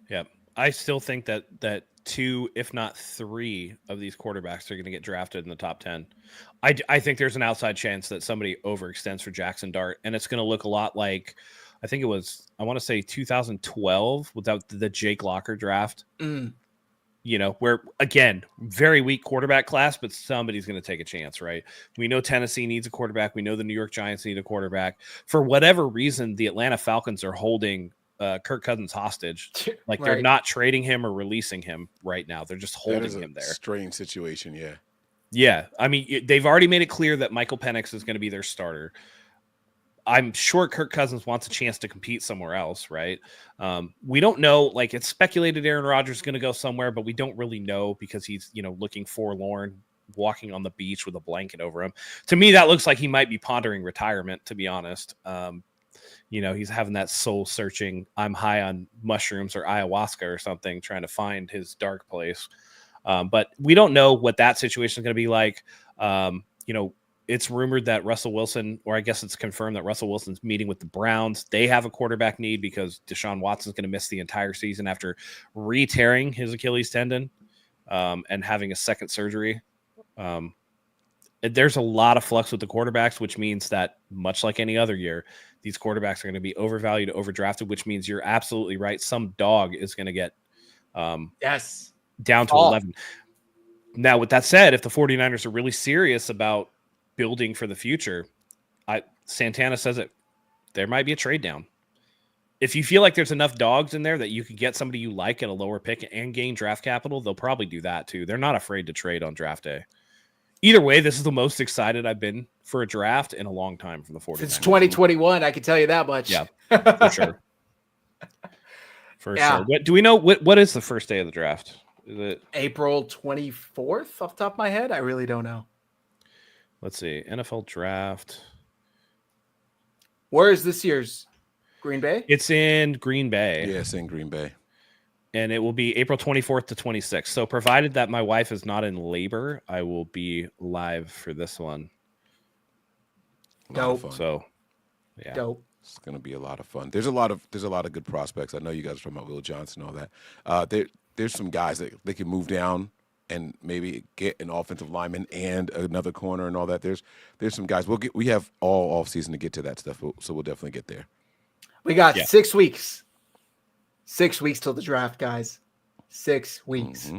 Yeah. I still think that 2, if not 3 of these quarterbacks are going to get drafted in the top 10. I think there's an outside chance that somebody overextends for Jackson Dart, and it's going to look a lot like, I think it was, I want to say 2012 without the Jake Locker draft. Where, again, very weak quarterback class, but somebody's going to take a chance, right? We know Tennessee needs a quarterback. We know the New York Giants need a quarterback. For whatever reason, the Atlanta Falcons are holding Kirk Cousins hostage. Like, they're not trading him or releasing him right now. They're just holding him there. Strange situation, yeah. Yeah. I mean, they've already made it clear that Michael Penix is going to be their starter. I'm sure Kirk Cousins wants a chance to compete somewhere else, right? We don't know. Like, it's speculated Aaron Rodgers is going to go somewhere, but we don't really know, because he's, looking forlorn, walking on the beach with a blanket over him. To me, that looks like he might be pondering retirement, to be honest. He's having that soul searching, I'm high on mushrooms or ayahuasca or something, trying to find his dark place. But we don't know what that situation is going to be like. It's rumored that Russell Wilson, or I guess it's confirmed that Russell Wilson's meeting with the Browns. They have a quarterback need because Deshaun Watson's going to miss the entire season after re-tearing his Achilles tendon and having a second surgery. there's a lot of flux with the quarterbacks, which means that much like any other year, these quarterbacks are going to be overvalued, overdrafted, which means you're absolutely right. Some dog is going to get yes, down to 11. Now, with that said, if the 49ers are really serious about building for the future, Santana says it, there might be a trade down. If you feel like there's enough dogs in there that you could get somebody you like at a lower pick and gain draft capital, they'll probably do that too. They're not afraid to trade on draft day. Either way, this is the most excited I've been for a draft in a long time from the 49ers. Since 2021, I can tell you that much. Yeah, for sure. Sure. Do we know what is the first day of the draft? Is it April 24th off the top of my head? I really don't know. Let's see. NFL draft. Where is this year's? Green Bay? It's in Green Bay. Yeah, it's in Green Bay. And it will be April 24th to 26th. So provided that my wife is not in labor, I will be live for this one. Dope. So, yeah. Dope. It's going to be a lot of fun. There's a lot of good prospects. I know you guys are talking about Will Johnson and all that. There's some guys that they can move down and maybe get an offensive lineman and another corner and all that. There's some guys. We have all offseason to get to that stuff, so we'll definitely get there. We got 6 weeks. 6 weeks till the draft, guys. 6 weeks. Mm-hmm.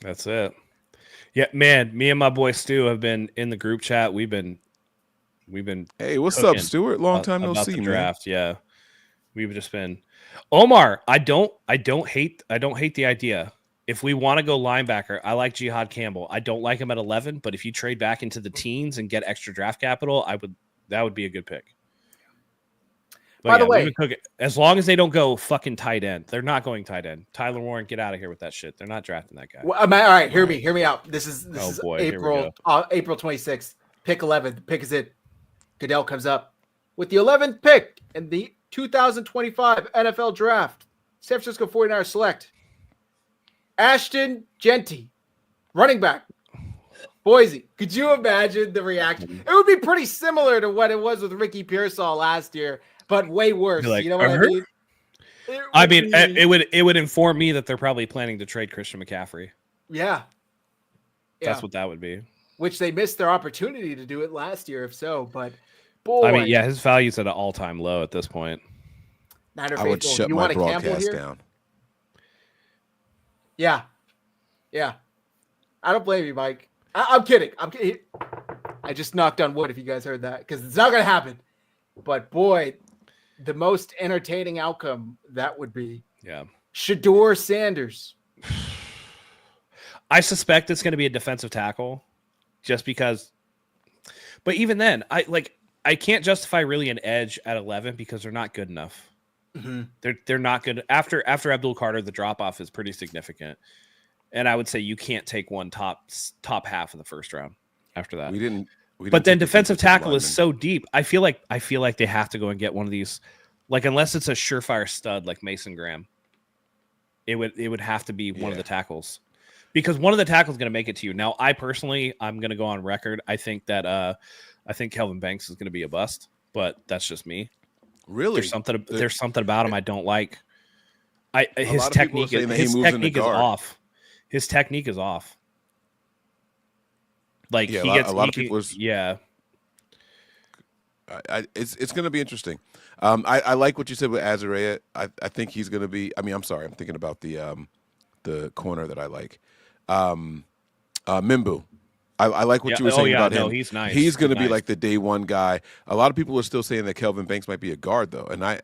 That's it. Yeah, man. Me and my boy Stu have been in the group chat. We've been. Hey, what's up, Stuart? Long time no see, the man. Draft, yeah. We've just been. Omar, I don't hate the idea. If we want to go linebacker, I like Jihad Campbell. I don't like him at 11, but if you trade back into the teens and get extra draft capital, that would be a good pick. But by the way, as long as they don't go fucking tight end, they're not going tight end. Tyler Warren, get out of here with that shit. They're not drafting that guy. Well, all right, hear me out. This is April 26th, pick 11. The pick is it. Goodell comes up with the 11th pick in the 2025 NFL Draft. San Francisco 49ers select Ashton Genty, running back, Boise. Could you imagine the reaction? It would be pretty similar to what it was with Ricky Pearsall last year, but way worse. Like, you know what I mean? It would inform me that they're probably planning to trade Christian McCaffrey. Yeah. That's what that would be. Which they missed their opportunity to do it last year, if so. But boy, I mean, yeah, his value's at an all-time low at this point. I would shut my broadcast down. Yeah. I don't blame you, Mike. I'm kidding. I just knocked on wood if you guys heard that, because it's not going to happen. But boy, the most entertaining outcome that would be. Yeah. Shedeur Sanders. I suspect it's going to be a defensive tackle just because. But even then, I can't justify really an edge at 11 because they're not good enough. Mm-hmm. They're not good. After Abdul Carter, the drop-off is pretty significant. And I would say you can't take one top half of the first round after that. We didn't but then defensive tackle is so deep. I feel like they have to go and get one of these, like, unless it's a surefire stud like Mason Graham. It would have to be one of the tackles, because one of the tackles is going to make it to you. Now, I'm going to go on record. I think that Kelvin Banks is going to be a bust, but that's just me. Really, there's something about him I don't like. His technique is off. His technique is off. Like, yeah, a lot of people. It's going to be interesting. I like what you said with Azariah. I think he's going to be. I mean, I'm sorry. I'm thinking about the corner that I like. Mimbu. I like what you were saying about him. No, he's nice. He's going to be like the day one guy. A lot of people are still saying that Kelvin Banks might be a guard though, and I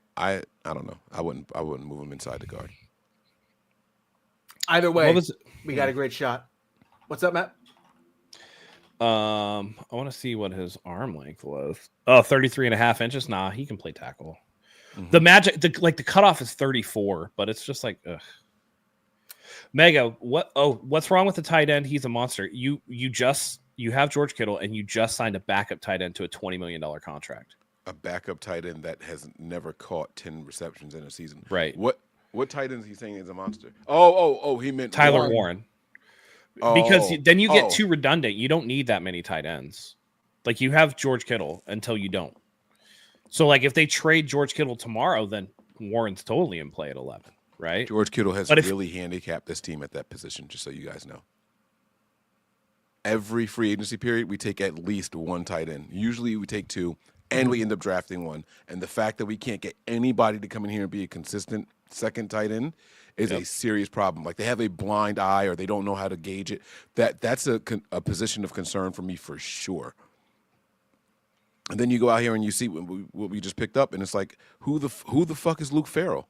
don't know. I wouldn't move him inside the guard. Either way, we got a great shot. What's up, Matt? I want to see what his arm length was. Oh, 33.5 inches. Nah, he can play tackle. Mm-hmm. The cutoff is 34, but it's just like, ugh. Mega, what's wrong with the tight end? He's a monster. You have George Kittle, and you just signed a backup tight end to a $20 million contract. A backup tight end that has never caught 10 receptions in a season. Right. What tight end is he saying is a monster? Oh, he meant Tyler Warren. Because then you get too redundant. You don't need that many tight ends. Like, you have George Kittle until you don't. So, like, if they trade George Kittle tomorrow, then Warren's totally in play at 11, right? George Kittle has really handicapped this team at that position, just so you guys know. every free agency period, we take at least one tight end. Usually we take two, and we end up drafting one. And the fact that we can't get anybody to come in here and be a consistent second tight end is a serious problem. Like, they have a blind eye or they don't know how to gauge it. That's a position of concern for me for sure. And then you go out here and you see what we just picked up, and it's like, who the fuck is Luke Farrell?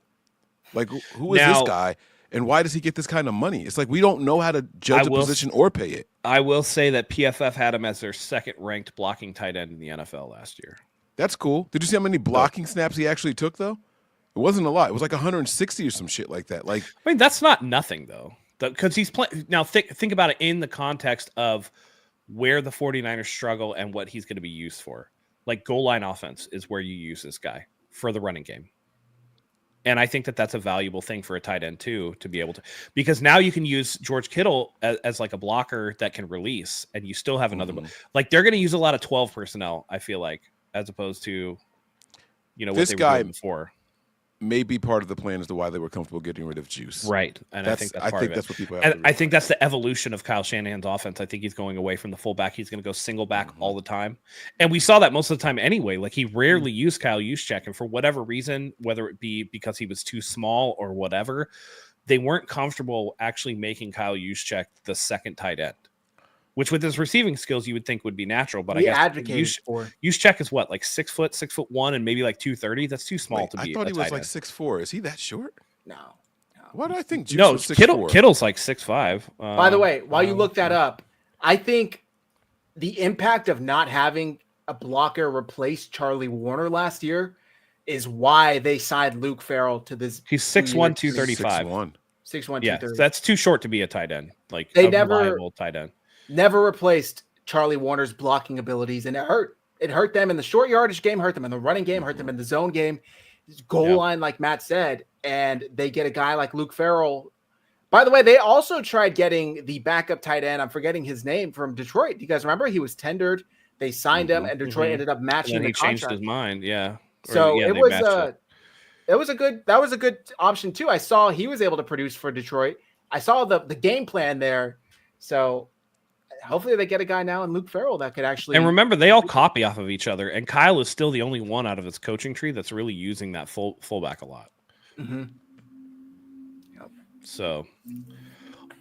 Like, who is this guy, and why does he get this kind of money? It's like, we don't know how to judge a position or pay it. I will say that PFF had him as their second-ranked blocking tight end in the NFL last year. That's cool. Did you see how many blocking snaps he actually took, though? It wasn't a lot. It was like 160 or some shit like that. Like, I mean, that's not nothing, though, because he's playing. Now, think about it in the context of where the 49ers struggle and what he's going to be used for. Like, goal line offense is where you use this guy for the running game. And I think that that's a valuable thing for a tight end too, to be able to, because now you can use George Kittle as like a blocker that can release, and you still have another, like, they're going to use a lot of 12 personnel, I feel like, as opposed to, what this they were guy doing before. May be part of the plan as to why they were comfortable getting rid of Juice. Right. And I think that's what people have to I think that's the evolution of Kyle Shanahan's offense. I think he's going away from the fullback. He's going to go single back all the time. And we saw that most of the time anyway. Like, he rarely used Kyle Juszczyk, and for whatever reason, whether it be because he was too small or whatever, they weren't comfortable actually making Kyle Juszczyk the second tight end, which with his receiving skills you would think would be natural. But I guess Juszczyk is what, like 6 foot, 6'1", and maybe like 230. That's too small to be. I thought he was like 6'4". Is he that short? No. What do I think? Juice was 6'4". Kittle's like 6'5". By the way, while you look that up, I think the impact of not having a blocker replace Charlie Warner last year is why they signed Luke Farrell to this. He's 6'1", 235. 6'1". 6'1", Yeah, 230. that's too short to be a tight end. Like, They a never- reliable tight end. Never replaced Charlie Warner's blocking abilities, and it hurt. It hurt them in the short yardage game, hurt them in the running game, hurt them in the zone game, goal line, like Matt said, and they get a guy like Luke Farrell. By the way, they also tried getting the backup tight end. I'm forgetting his name, from Detroit. Do you guys remember? He was tendered. They signed him, and Detroit ended up matching And the he contract. changed his mind. Yeah. So they it was matched it. that was a good option too. I saw he was able to produce for Detroit. I saw the game plan there. So hopefully they get a guy now in Luke Farrell that could actually. And remember, they all copy off of each other, and Kyle is still the only one out of his coaching tree that's really using that fullback a lot. Mm-hmm. So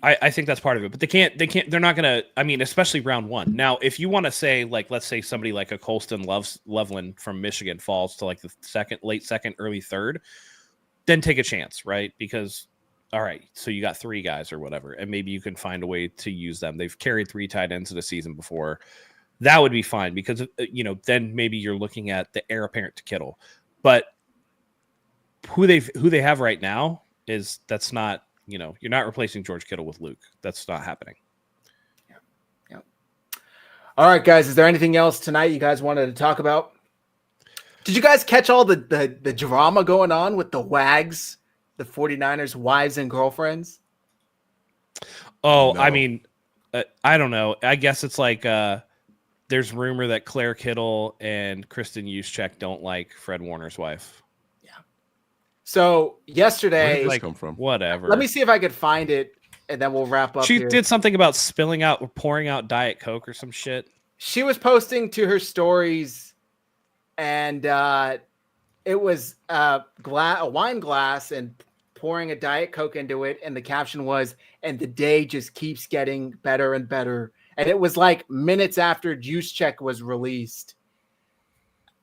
I think that's part of it, but they're not going to, I mean, especially round one. Now, if you want to say, like, let's say somebody like a Colston Loveland from Michigan falls to like the late second, early third, then take a chance, right? Because, all right, so you got 3 guys or whatever, and maybe you can find a way to use them. They've carried 3 tight ends in a season before. That would be fine, because, then maybe you're looking at the heir apparent to Kittle. But who they have right now that's not, you're not replacing George Kittle with Luke. That's not happening. Yeah. All right, guys. Is there anything else tonight you guys wanted to talk about? Did you guys catch all the drama going on with the WAGs, the 49ers wives and girlfriends? Oh, No. I mean, I don't know. I guess it's like there's rumor that Claire Kittle and Kristen Juszczyk don't like Fred Warner's wife. So Where yesterday, did this come from? Whatever. let me see if I could find it, and then we'll wrap up. She here. did something about pouring out Diet Coke or some shit. She was posting to her stories, and it was a wine glass and pouring a Diet Coke into it, and the caption was, "And the day just keeps getting better and better." And it was like minutes after Juszczyk was released.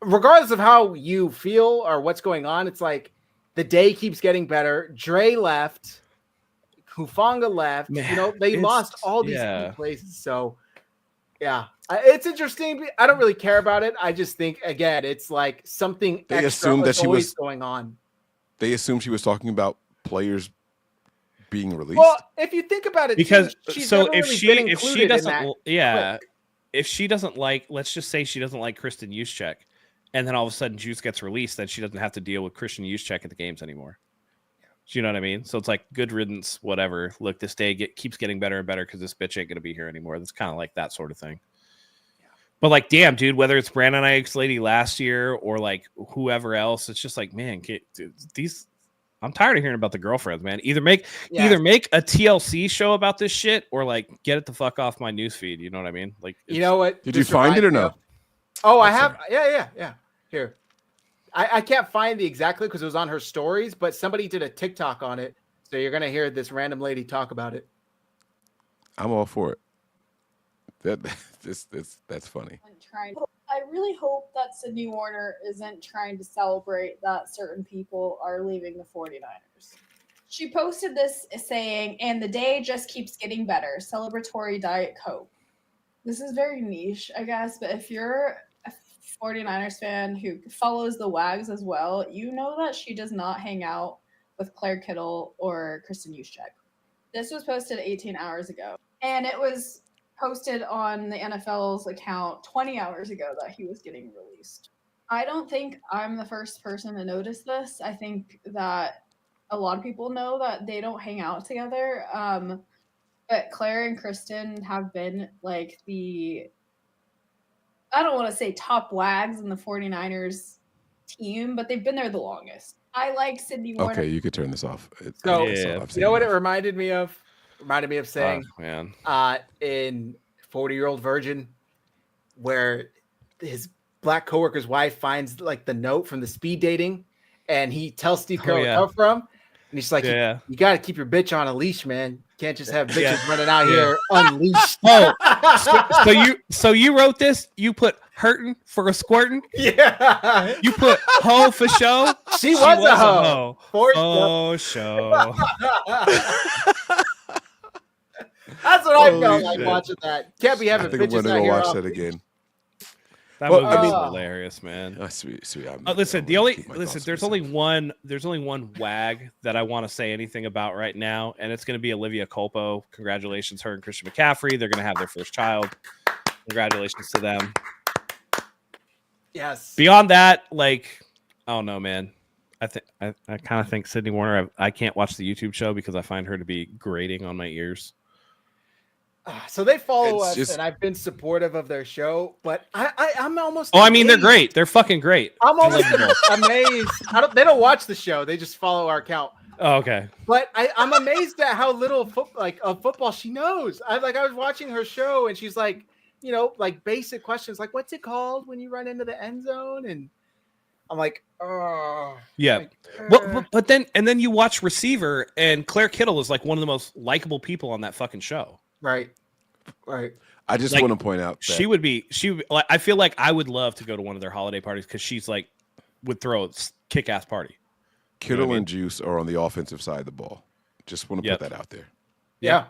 Regardless of how you feel or what's going on, it's like the day keeps getting better. Dre left. Hufanga left. Man, they it's- lost all these yeah. key places. So, yeah, it's interesting. I don't really care about it. I just think, again, it's like something They extra assumed that was she always was- going on. They assumed she was talking about players being released. Well, if you think about it, Because too, she's so never if really she been if she included in doesn't that yeah, clique. if she doesn't like, let's just say she doesn't like Kristen Juszczyk, and then all of a sudden Juice gets released, then she doesn't have to deal with Christian Juszczyk at the games anymore. Do you know what I mean? So it's like, good riddance, whatever. Look, this day keeps getting better and better because this bitch ain't gonna be here anymore. That's kind of like that sort of thing. But like, damn, dude, whether it's Brandon Ayuk's lady last year or like whoever else, it's just like, man, I'm tired of hearing about the girlfriends, man. Either make Yeah. a TLC show about this shit, or like get it the fuck off my newsfeed. You know what I mean? Like, You know what? Did you this find it or reminds me no? of? Oh, I Oh, have. Yeah. Here. I can't find the exactly because it was on her stories, but somebody did a TikTok on it. So you're gonna hear this random lady talk about it. I'm all for it. That's funny. I really hope that Sydney Warner isn't trying to celebrate that certain people are leaving the 49ers. She posted this saying, and the day just keeps getting better. Celebratory Diet Coke. This is very niche, I guess, but if you're a 49ers fan who follows the Wags as well, you know that she does not hang out with Claire Kittle or Kristen Juszczyk. This was posted 18 hours ago, and it was posted on the NFL's account 20 hours ago that he was getting released. I don't think I'm the first person to notice this. I think that a lot of people know that they don't hang out together. But Claire and Kristen have been like I don't want to say top wags in the 49ers team, but they've been there the longest. I like Sydney Warner. Okay, you could turn this off. So, Yeah. you know what it reminded me of? Reminded me of saying man. in 40-Year-Old Virgin, where his black coworker's wife finds like the note from the speed dating, and he tells Steve Carell where it come from, and he's like, Yeah. "You got to keep your bitch on a leash, man. You can't just have bitches running out here unleashed." Oh, so you wrote this? You put hurtin' for a squirtin'? Yeah, You put hoe for show? she was a hoe. For Oh, show. That's what I Holy felt like shit. watching that. Can't be I having think I'm bitches gonna out go here. watch off that leash. again. That Well, movie I was mean- hilarious, man. Oh, sweet. Listen, there's only one wag that I want to say anything about right now, and it's going to be Olivia Culpo. Congratulations, her and Christian McCaffrey. They're going to have their first child. Congratulations to them. Yes. Beyond that, like, I don't know, man. I kind of think Sydney Warner. I can't watch the YouTube show because I find her to be grating on my ears. So they follow It's us, just- and I've been supportive of their show, but I'm almost. Oh, I mean, they're amazed. great. They're fucking great. I'm I almost love them both. amazed. They don't watch the show; they just follow our account. Oh, okay. But I'm amazed at how little of football she knows. I was watching her show, and she's like, like basic questions, like what's it called when you run into the end zone, and I'm like, oh, Yeah. like, Well, but then you watch Receiver, and Claire Kittle is like one of the most likable people on that fucking show. right. I just Like, want to point out that She would be like, I feel like I would love to go to one of their holiday parties because she's like would throw a kick-ass party. Kittle You know what I and Juice are on the offensive side of the ball. Just want to Yep. put that out there. Yeah.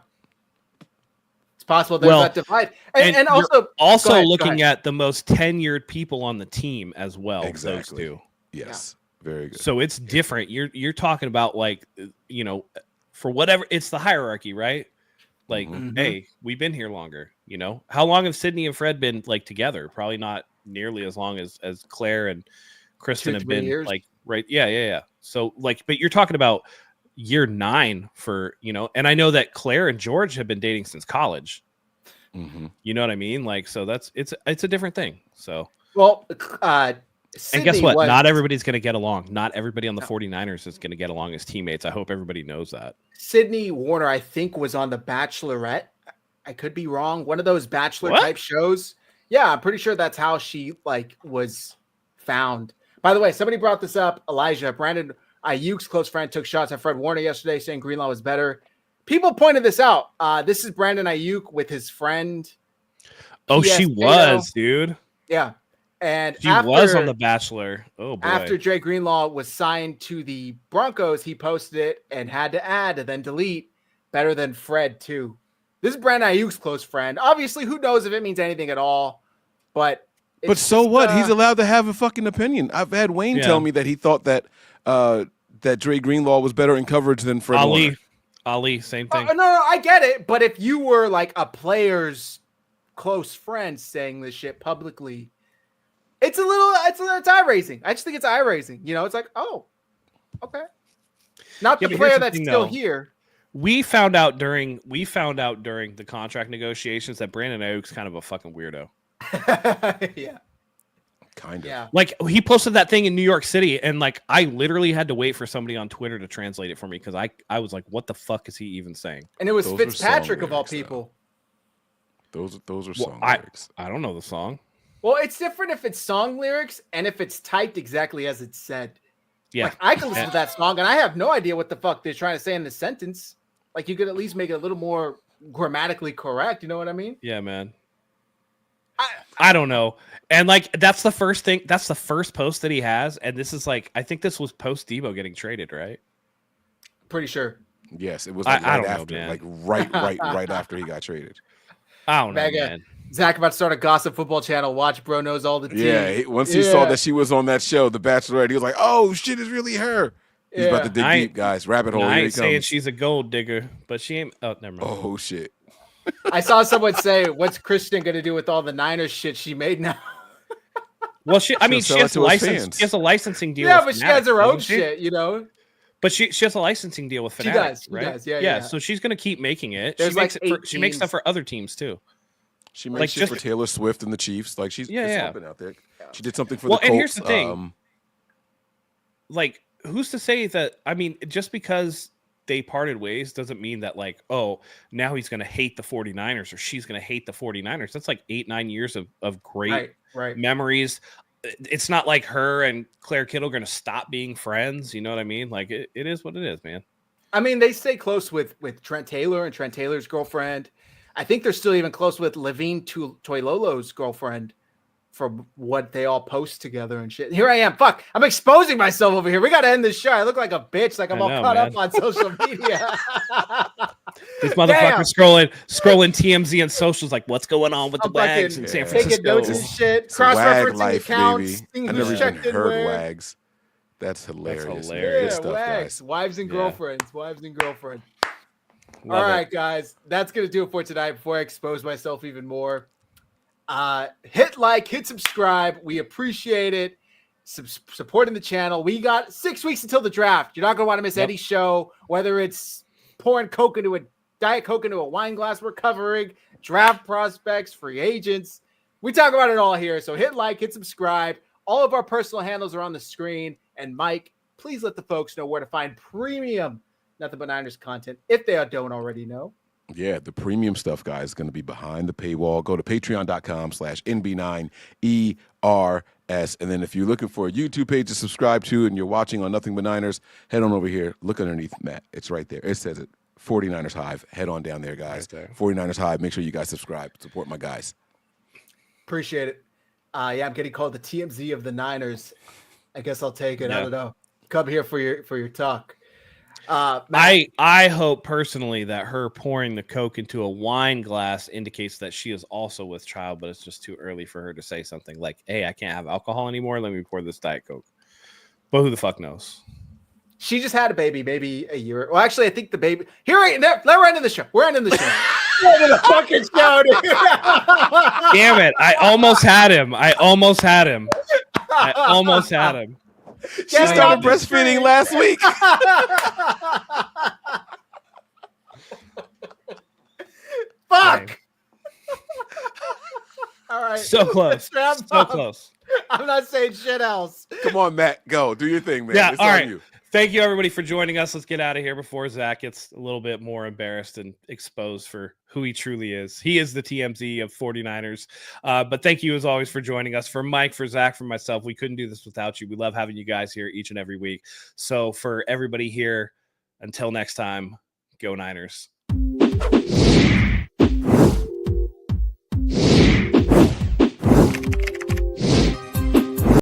It's possible there's that divide, and you're also go Also ahead, go looking ahead. at the most tenured people on the team as well. Exactly. Those two. Yes, very good. So it's different. You're talking about like, for whatever, it's the hierarchy, right? Like, Mhm. hey, we've been here longer. How long have Sydney and Fred been like together? Probably not nearly as long as Claire and Kristen have 2-3 been. years. Like, right? Yeah. So like, but you're talking about year 9 for and I know that Claire and George have been dating since college. Mhm. You know what I mean? Like, so it's a different thing. So. Well, And guess Sydney what? was- Not everybody's going to get along. Not everybody on the 49ers is going to get along as teammates. I hope everybody knows that. Sydney Warner, I think, was on The Bachelorette. I could be wrong. One of those Bachelor What? type shows. Yeah, I'm pretty sure that's how she was found. By the way, somebody brought this up. Elijah, Brandon Ayuk's close friend, took shots at Fred Warner yesterday, saying Greenlaw was better. People pointed this out. This is Brandon Ayuk with his friend. Oh, P.S. she Tato. was, dude. Yeah, and She was on The Bachelor. Oh boy. after Dre Greenlaw was signed to the Broncos, he posted it and had to add and then delete. Better than Fred too. This is Brandon Ayuk's close friend. Obviously, who knows if it means anything at all? But it's so just, what? He's allowed to have a fucking opinion. I've had Wayne Yeah. tell me that he thought that that Dre Greenlaw was better in coverage than Fred Warner. Ali, same Oh, thing. no, I get it. But if you were like a player's close friend saying this shit publicly, it's eye raising. I just think it's eye raising. It's like, oh, okay. Not Yeah, the but here's player the that's thing, still though. here. We found out during the contract negotiations that Brandon Ayuk's kind of a fucking weirdo. Yeah. Kind of. Yeah. Like he posted that thing in New York City, and like I literally had to wait for somebody on Twitter to translate it for me because I was like, what the fuck is he even saying? And it was Those were Fitzpatrick song of all lyrics, though. people. Those are Well, song lyrics. I don't know the song. Well, it's different if it's song lyrics and if it's typed exactly as it's said. Yeah, Like I can listen to that song and I have no idea what the fuck they're trying to say in the sentence. Like you could at least make it a little more grammatically correct. You know what I mean? yeah, man. I don't know. And like that's the first thing. That's the first post that he has, and this is like I think this was post Debo getting traded, right? Pretty sure. Yes, it was I like right don't know, after, man. like right after he got traded. I don't know, Mega. man. Zach about to start a gossip football channel. Watch Bro Knows All the Tea. Yeah, once he saw that she was on that show, The Bachelorette, he was like, "Oh shit, it's really her." He's about to dig I- deep, guys. Rabbit hole. I Here he ain't saying comes. she's a gold digger, but she ain't. Oh, never mind. Oh shit. I saw someone say, "What's Christian going to do with all the Niners shit she made now?" Well, she. I mean, She'll she sell it has to his license. fans. She has a licensing deal. Yeah, with but she has her Fanatics, own doesn't she? shit, you know. But she has a licensing deal with She Fanatics, does, right? does, yeah. So she's gonna keep making it. There's she makes like it for, 8 she makes stuff teams. for other teams too. She Like, makes shit for just- Taylor Swift and the Chiefs. Like she's Yeah, it's yeah. all been out there. She did something for Well, the Colts. and here's the thing. Like, who's to say that? I mean, just because they parted ways doesn't mean that like, oh, now he's gonna hate the 49ers or she's gonna hate the 49ers. That's like 8-9 years of great Right. memories. It's not like her and Claire Kittle are going to stop being friends. You know what I mean? Like it is what it is, man. I mean, they stay close with Trent Taylor and Trent Taylor's girlfriend. I think they're still even close with Levine Toilolo's girlfriend for what they all post together and shit. Here I am. Fuck. I'm exposing myself over here. We got to end this show. I look like a bitch. Like I'm I all know, caught man. up on social media. This motherfucker scrolling TMZ and socials like, what's going on with the I'm Wags fucking in San taking Taking Francisco? notes and shit. It's wag Cross-referencing life, accounts. baby. Seeing I who's never even checked in heard where. wags. That's hilarious. man. hilarious. Good Yeah, stuff, wags. guys. Wives and Yeah. girlfriends. Wives and girlfriends. Love All it. right, guys. That's going to do it for tonight before I expose myself even more. Hit like, hit subscribe. We appreciate it. Supporting the channel. We got 6 weeks until the draft. You're not going to want to miss Yep. any show, whether it's pouring Coke into a Diet Coke into a wine glass we're covering, draft prospects, free agents. We talk about it all here. So hit like, hit subscribe. All of our personal handles are on the screen. And Mike, please let the folks know where to find premium Nothing But Niners content if they don't already know. Yeah, the premium stuff, guys, is going to be behind the paywall. Go to patreon.com/NB9ERS. And then if you're looking for a YouTube page to subscribe to and you're watching on Nothing But Niners, head on over here. Look underneath Matt. It's right there. It says it. 49ers Hive. Head on down there, guys. Right there. 49ers Hive. Make sure you guys subscribe. Support my guys. Appreciate it. Yeah, I'm getting called the TMZ of the Niners. I guess I'll take it. I Yeah. don't know. Come here for your talk. Matt, I hope personally that her pouring the Coke into a wine glass indicates that she is also with child, but it's just too early for her to say something like, "Hey, I can't have alcohol anymore. Let me pour this Diet Coke." But who the fuck knows? she just had a baby, maybe a year. Well, actually, I think the baby. We're ending the show. We're ending the show. We're ending the fucking show, dude. Damn it! I almost had him. I almost had him. She Get started off the breastfeeding screen. last week. Fuck. All right. So close. Wrap So up. close. I'm not saying shit else. Come on, Matt. Go. Do your thing, man. Yeah, It's all on right. you. Thank you, everybody, for joining us. Let's get out of here before Zach gets a little bit more embarrassed and exposed for who he truly is. He is the TMZ of 49ers. But thank you, as always, for joining us. For Mike, for Zach, for myself, we couldn't do this without you. We love having you guys here each and every week. So for everybody here, until next time, go Niners.